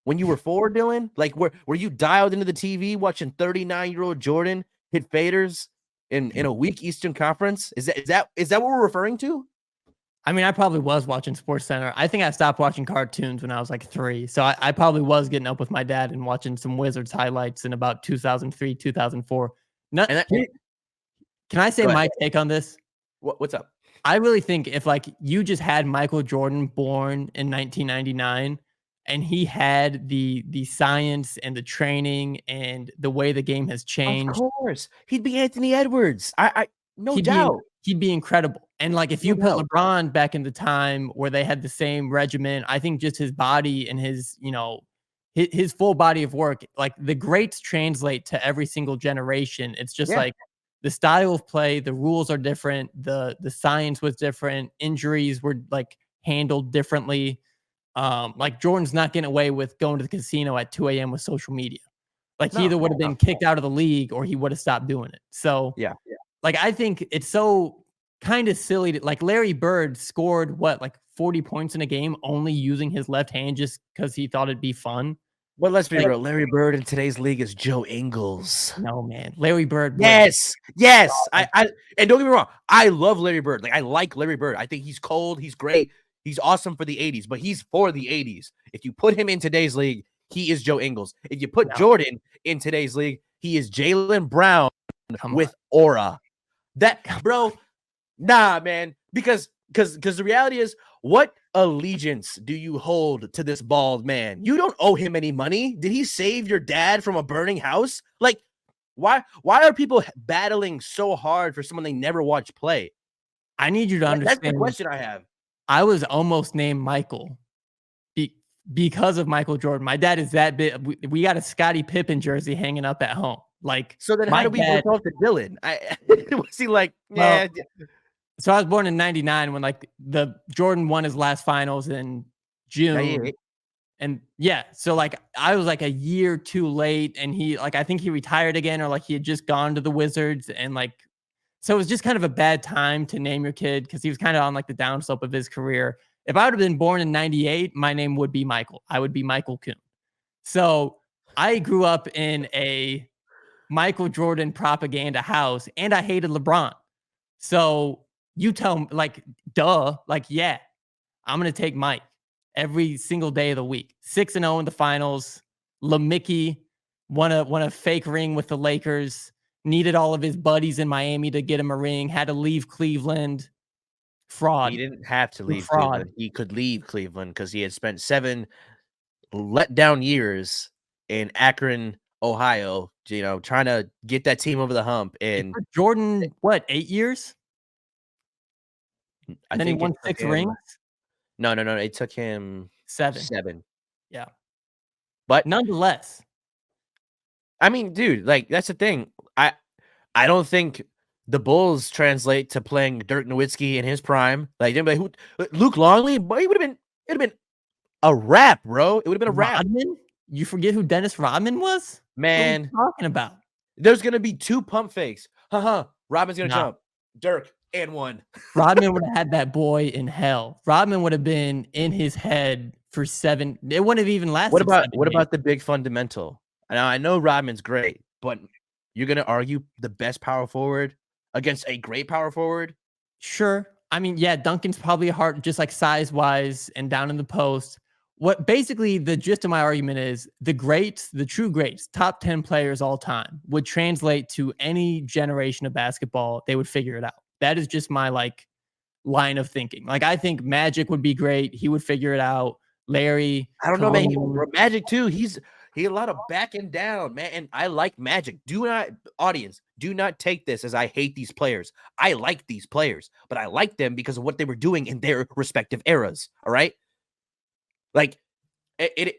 Speaker 2: when you were 4, Dylan? Like, were you dialed into the TV watching 39-year-old Jordan hit faders in a weak Eastern Conference? Is that what we're referring to?
Speaker 1: I mean, I probably was watching SportsCenter. I think I stopped watching cartoons when I was like 3. So I probably was getting up with my dad and watching some Wizards highlights in about 2003, 2004. Can I say my take on this?
Speaker 2: What's up?
Speaker 1: I really think if you just had Michael Jordan born in 1999 and he had the science and the training and the way the game has changed.
Speaker 2: Of course. He'd be Anthony Edwards. No doubt.
Speaker 1: He'd be incredible. And if you put LeBron back in the time where they had the same regimen, I think just his body and his, his full body of work, the greats translate to every single generation. It's just the style of play, the rules are different. The science was different. Injuries were handled differently. Jordan's not getting away with going to the casino at 2 a.m. with social media. He either would have been kicked out of the league or he would have stopped doing it. So
Speaker 2: yeah.
Speaker 1: I think it's so kind of silly that Larry Bird scored 40 points in a game only using his left hand just because he thought it'd be fun.
Speaker 2: Well, let's be real. Larry Bird in today's league is Joe Ingles.
Speaker 1: No, man. Larry Bird.
Speaker 2: Yes. I and don't get me wrong. I love Larry Bird. I like Larry Bird. I think he's cold. He's great. He's awesome for the 80s, but he's for the 80s. If you put him in today's league, he is Joe Ingles. If you put Jordan in today's league, he is Jaylen Brown with aura. That, bro, Nah, man, because the reality is, what allegiance do you hold to this bald man? You don't owe him any money. Did he save your dad from a burning house? Like, why are people battling so hard for someone they never watched play?
Speaker 1: I need you to
Speaker 2: That's the
Speaker 1: understand.
Speaker 2: question I have.
Speaker 1: I was almost named Michael because of Michael Jordan. My dad is that big. We got a Scottie Pippen jersey hanging up at home. Like,
Speaker 2: So then, how
Speaker 1: my
Speaker 2: do we
Speaker 1: dad,
Speaker 2: vote off to Dylan? Was he like,
Speaker 1: well,
Speaker 2: yeah?
Speaker 1: so I was born in '99 when like the Jordan won his last finals in June.
Speaker 2: 98.
Speaker 1: And yeah, so like I was like a year too late, and he like I think he retired again, or like he had just gone to the Wizards, and like so it was just kind of a bad time to name your kid because he was kind of on like the downslope of his career. If I would have been born in '98, my name would be Michael. I would be Michael Coon. So I grew up in a Michael Jordan propaganda house, and I hated LeBron. So you tell me, like, duh, like, yeah, I'm gonna take Mike every single day of the week. 6-0 in the finals. LeMickey won a fake ring with the Lakers. Needed all of his buddies in Miami to get him a ring. Had to leave Cleveland. Fraud.
Speaker 2: He didn't have to leave
Speaker 1: Fraud.
Speaker 2: Cleveland. He could leave Cleveland because he had spent 7 letdown years in Akron, Ohio, trying to get that team over the hump. And
Speaker 1: Jordan, what, 8 years?
Speaker 2: I
Speaker 1: And then he
Speaker 2: think
Speaker 1: won 6 rings?
Speaker 2: No. It took him 7.
Speaker 1: Yeah.
Speaker 2: But
Speaker 1: nonetheless,
Speaker 2: I mean, dude, like that's the thing. I don't think the Bulls translate to playing Dirk Nowitzki in his prime. Like, Luke Longley, boy, it'd have been a wrap, bro. It would have been a wrap.
Speaker 1: Rodman? You forget who Dennis Rodman was?
Speaker 2: Man,
Speaker 1: what are you talking about?
Speaker 2: There's gonna be 2 pump fakes. Rodman's gonna jump. Dirk and 1.
Speaker 1: Rodman would have had that boy in hell. Rodman would have been in his head for 7. It wouldn't have even lasted.
Speaker 2: What about the big fundamental? Now I know Rodman's great, but you're gonna argue the best power forward against a great power forward?
Speaker 1: Sure. I mean, yeah, Duncan's probably hard, just like size wise and down in the post. What basically the gist of my argument is the greats, the true greats, top 10 players all time would translate to any generation of basketball. They would figure it out. That is just my like line of thinking. Like, I think Magic would be great. He would figure it out. Larry,
Speaker 2: I don't know, man. Magic too. He a lot of backing down, man. And I like Magic. Do not take this as I hate these players. I like these players, but I like them because of what they were doing in their respective eras. All right. Like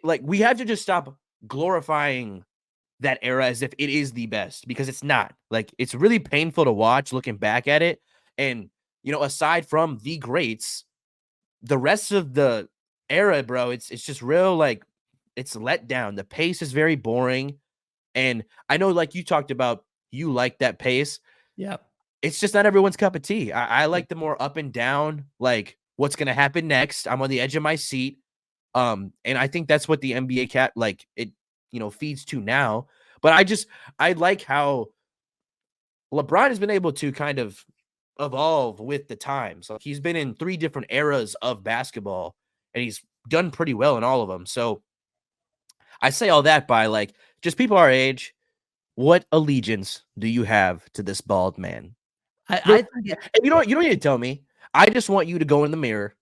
Speaker 2: like we have to just stop glorifying that era as if it is the best, because it's not. Like, it's really painful to watch looking back at it. And, aside from the greats, the rest of the era, bro, it's just real, like, it's let down. The pace is very boring. And I know, like you talked about, you like that pace.
Speaker 1: Yeah.
Speaker 2: It's just not everyone's cup of tea. I like the more up and down, like, what's going to happen next? I'm on the edge of my seat. And I think that's what the NBA feeds to now. But I like how LeBron has been able to kind of evolve with the times. Like, he's been in 3 different eras of basketball, and he's done pretty well in all of them. So I say all that by, like, just people our age, what allegiance do you have to this bald man? And you don't need to tell me. I just want you to go in the mirror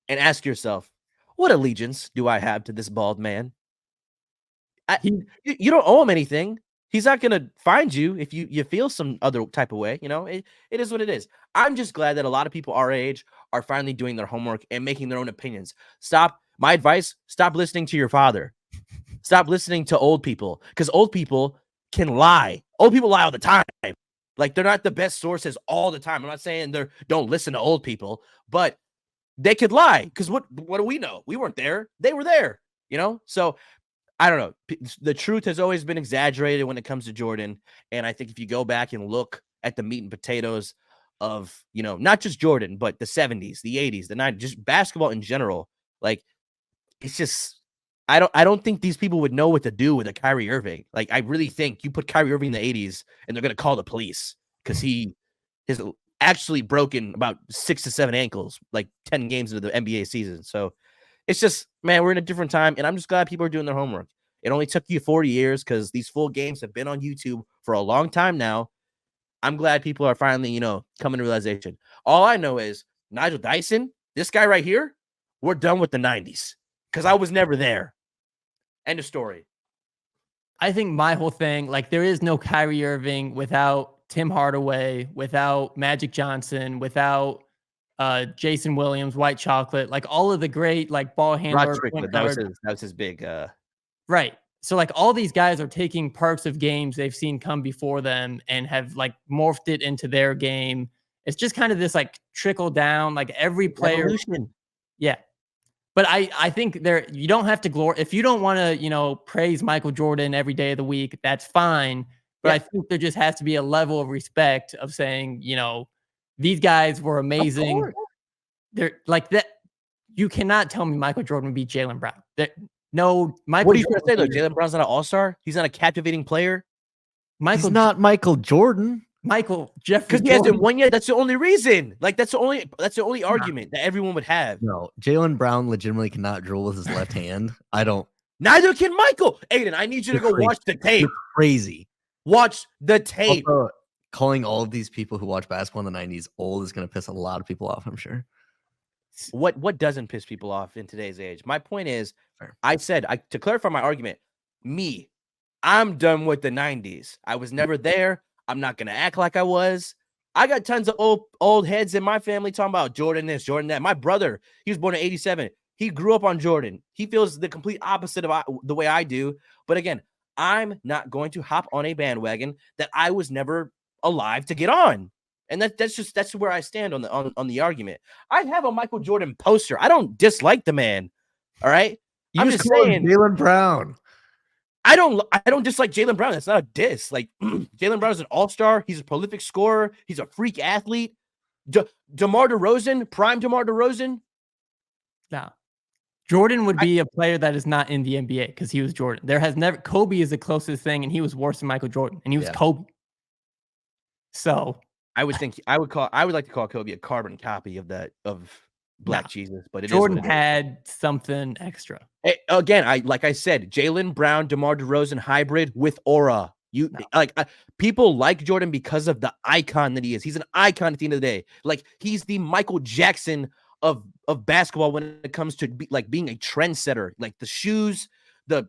Speaker 2: and ask yourself, what allegiance do I have to this bald man? You don't owe him anything. He's not going to find you if you feel some other type of way. It is what it is. I'm just glad that a lot of people our age are finally doing their homework and making their own opinions. My advice, stop listening to your father. Stop listening to old people, because old people can lie. Old people lie all the time. Like, they're not the best sources all the time. I'm not saying don't listen to old people, but they could lie, because what do we know? We weren't there. They were there, So I don't know. The truth has always been exaggerated when it comes to Jordan. And I think if you go back and look at the meat and potatoes of, not just Jordan, but the 70s, the 80s, the 90s, just basketball in general, like, it's just, I don't think these people would know what to do with a Kyrie Irving. Like, I really think you put Kyrie Irving in the 80s and they're going to call the police, because he has actually broken about 6 to 7 ankles, like 10 games into the NBA season. So it's just, man, we're in a different time, and I'm just glad people are doing their homework. It only took you 40 years because these full games have been on YouTube for a long time now. I'm glad people are finally, coming to realization. All I know is Nigel Dyson, this guy right here, we're done with the 90s because I was never there. End of story.
Speaker 1: I think my whole thing, like, there is no Kyrie Irving without Tim Hardaway, without Magic Johnson, without Jason Williams, White Chocolate, like all of the great like ball handler.
Speaker 2: Rod Strickland, that was his big
Speaker 1: Right. So like all these guys are taking parts of games they've seen come before them and have like morphed it into their game. It's just kind of this like trickle down, like every player.
Speaker 2: evolution.
Speaker 1: Yeah. But I think you don't have to if you don't want to, praise Michael Jordan every day of the week, that's fine. But I think there just has to be a level of respect of saying, these guys were amazing. They're like that. You cannot tell me Michael Jordan beat Jaylen Brown. No, Michael.
Speaker 2: What are you trying to say though? Jaylen Brown's not an all-star. He's not a captivating player.
Speaker 3: He's not Michael Jordan.
Speaker 1: Jeffrey,
Speaker 2: because he hasn't won yet. That's the only reason. Like that's the only argument that everyone would have.
Speaker 3: No, Jaylen Brown legitimately cannot dribble with his left hand. I don't.
Speaker 2: Neither can Michael. Aiden, I need you to go watch the tape.
Speaker 3: You're crazy.
Speaker 2: Watch the tape.
Speaker 3: Also, calling all of these people who watch basketball in the 90s old is going to piss a lot of people off, I'm sure.
Speaker 2: What doesn't piss people off in today's age? My point is, I said, to clarify my argument, I'm done with the 90s. I was never there. I'm not going to act like I was. I got tons of old heads in my family talking about Jordan this, Jordan that. My brother, he was born in 87. He grew up on Jordan. He feels the complete opposite of the way I do. But again, I'm not going to hop on a bandwagon that I was never alive to get on. And that's where I stand on the argument. I have a Michael Jordan poster. I don't dislike the man. All right. I'm just saying
Speaker 3: Jaylen Brown.
Speaker 2: I don't dislike Jaylen Brown. That's not a diss. Like Jaylen Brown is an all-star. He's a prolific scorer. He's a freak athlete. DeMar DeRozan, prime DeMar DeRozan.
Speaker 1: No. Jordan would be a player that is not in the NBA because he was Jordan. Kobe is the closest thing, and he was worse than Michael Jordan, and he was Kobe. So
Speaker 2: I would like to call Kobe a carbon copy of Black Jesus, but
Speaker 1: Jordan had something extra.
Speaker 2: Again, like I said, Jaylen Brown, DeMar DeRozan hybrid with aura. People like Jordan because of the icon that he is. He's an icon at the end of the day. Like he's the Michael Jackson of basketball when it comes to being a trendsetter. Like the shoes, the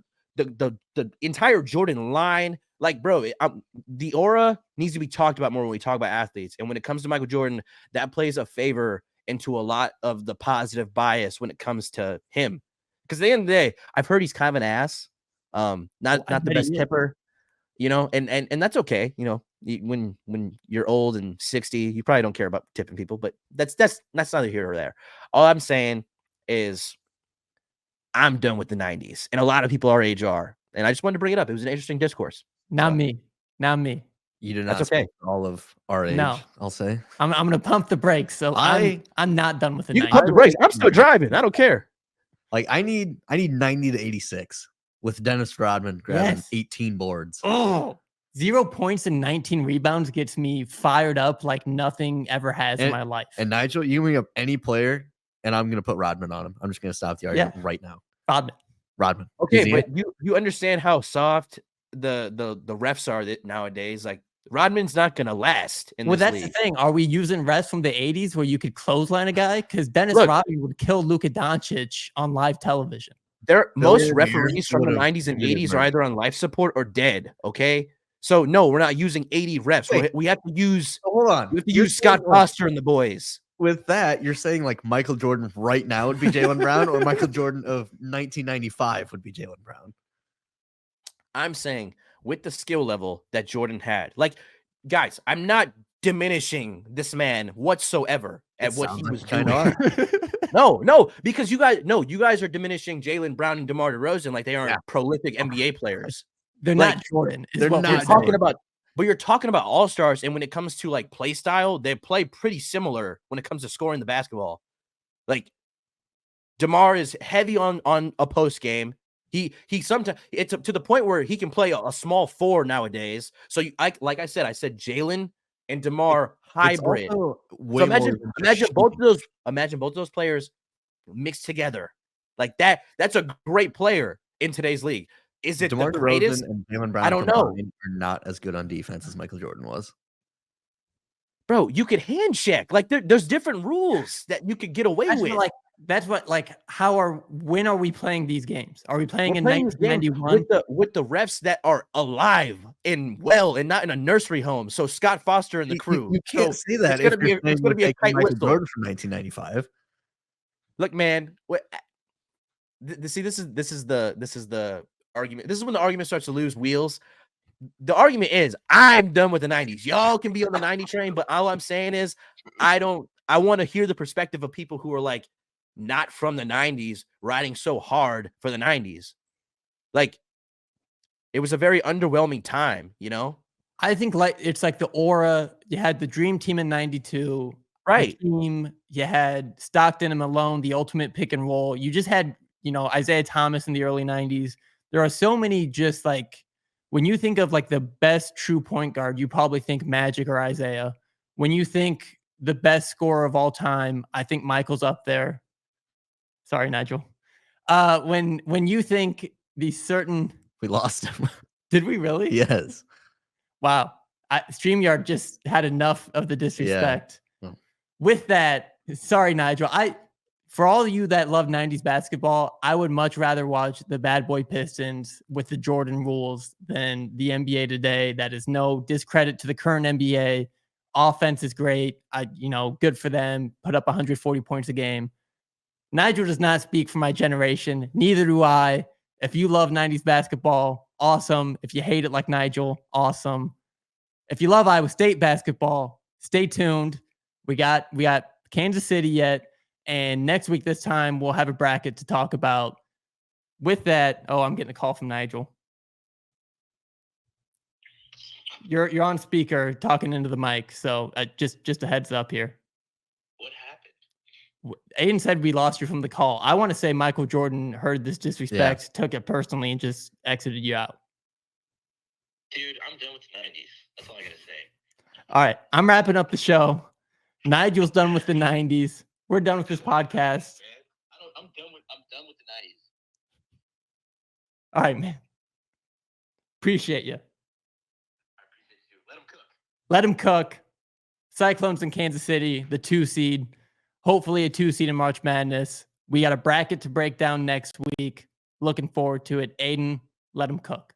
Speaker 2: entire Jordan line. Like, bro, the aura needs to be talked about more when we talk about athletes. And when it comes to Michael Jordan, that plays a favor into a lot of the positive bias when it comes to him. Because at the end of the day, I've heard he's kind of an ass. Not the best tipper, and that's okay. When you're old and 60, you probably don't care about tipping people, but that's neither here or there. All I'm saying is I'm done with the 90s, and a lot of people our age are. And I just wanted to bring it up. It was an interesting discourse.
Speaker 1: Not me.
Speaker 3: You do not.
Speaker 2: That's okay.
Speaker 3: All of our age,
Speaker 1: no.
Speaker 3: I'll say.
Speaker 1: I'm going to pump the brakes. So I'm not done with the 90s.
Speaker 2: You pump the brakes. I'm still driving. I don't care.
Speaker 3: Like I need 90 to 86 with Dennis Rodman grabbing 18 boards.
Speaker 1: Oh, 0 points and 19 rebounds gets me fired up like nothing ever has in my life.
Speaker 3: And Nigel, you bring up any player, and I'm gonna put Rodman on him. I'm just gonna stop the argument right now. Rodman.
Speaker 2: Okay, but you understand how soft the refs are nowadays. Like Rodman's not gonna last in this league.
Speaker 1: The thing. Are we using refs from the 80s where you could clothesline a guy? Because Dennis Rodman would kill Luka Doncic on live television.
Speaker 2: Most referees from the 90s and 80s are either on life support or dead. Okay, so no, we're not using 80 refs.
Speaker 3: Wait,
Speaker 2: we have to use.
Speaker 3: Hold on,
Speaker 2: we have to use Scott Foster and the boys.
Speaker 3: With that, you're saying like Michael Jordan right now would be Jaylen Brown, or Michael Jordan of 1995 would be Jaylen Brown?
Speaker 2: I'm saying with the skill level that Jordan had. Like, guys, I'm not diminishing this man whatsoever at what he was doing. No, because you guys are diminishing Jaylen Brown and DeMar DeRozan like they aren't prolific NBA players.
Speaker 1: They're not Jordan.
Speaker 2: They're not talking about. But you're talking about all-stars, and when it comes to like play style, they play pretty similar when it comes to scoring the basketball. Like DeMar is heavy on a post game. He sometimes it's to the point where he can play a small four nowadays. So like I said Jaylen and DeMar hybrid. So imagine both of those players mixed together like that. That's a great player in today's league. Is it
Speaker 3: DeMar
Speaker 2: the greatest?
Speaker 3: And Jaylen Brown
Speaker 2: I don't know.
Speaker 3: Are not as good on defense as Michael Jordan was.
Speaker 2: bro, you could hand check. Like there's different rules that you could get away with.
Speaker 1: When are we playing these games? Are we playing
Speaker 2: We're
Speaker 1: in
Speaker 2: playing this game
Speaker 1: 1991?
Speaker 2: with the refs that are alive and well and not in a nursery home. So Scott Foster and the crew.
Speaker 3: You can't say that
Speaker 2: it's
Speaker 3: if you're
Speaker 2: it's gonna be a tight
Speaker 3: Michael
Speaker 2: whistle.
Speaker 3: Jordan from 1995.
Speaker 2: Look, man, see, this is the argument. This is when the argument starts to lose wheels. The argument is I'm done with the 90s. Y'all can be on the 90 train, but all I'm saying is I want to hear the perspective of people who are like not from the 90s riding so hard for the 90s. Like it was a very underwhelming time, you know?
Speaker 1: I think it's like the aura. You had the dream team in 92.
Speaker 2: Right.
Speaker 1: Team, you had Stockton and Malone, the ultimate pick and roll. You just had, Isaiah Thomas in the early 90s. There are so many just like, when you think of like the best true point guard, you probably think Magic or Isaiah. When you think the best scorer of all time, I think Michael's up there. Sorry, Nigel. When you think
Speaker 3: we lost him.
Speaker 1: Did we really?
Speaker 3: Yes.
Speaker 1: Wow. StreamYard just had enough of the disrespect.
Speaker 3: Yeah.
Speaker 1: With that, sorry, Nigel. For all of you that love 90s basketball, I would much rather watch the Bad Boy Pistons with the Jordan rules than the NBA today. That is no discredit to the current NBA. Offense is great. Good for them. Put up 140 points a game. Nigel does not speak for my generation. Neither do I. If you love 90s basketball, awesome. If you hate it like Nigel, awesome. If you love Iowa State basketball, stay tuned. We got Kansas City yet. And next week, this time, we'll have a bracket to talk about. With that, I'm getting a call from Nigel. You're on speaker talking into the mic, so just a heads up here.
Speaker 4: What happened?
Speaker 1: Aiden said we lost you from the call. I want to say Michael Jordan heard this disrespect, took it personally, and just exited you out.
Speaker 4: Dude, I'm done with the 90s. That's all I gotta say.
Speaker 1: All right, I'm wrapping up the show. Nigel's done with the 90s. We're done with this podcast.
Speaker 4: I'm done with the 90s.
Speaker 1: All right, man. Appreciate you.
Speaker 4: I appreciate you. Let them cook.
Speaker 1: Let him cook. Cyclones in Kansas City, the 2 seed. Hopefully a 2 seed in March Madness. We got a bracket to break down next week. Looking forward to it. Aiden, let him cook.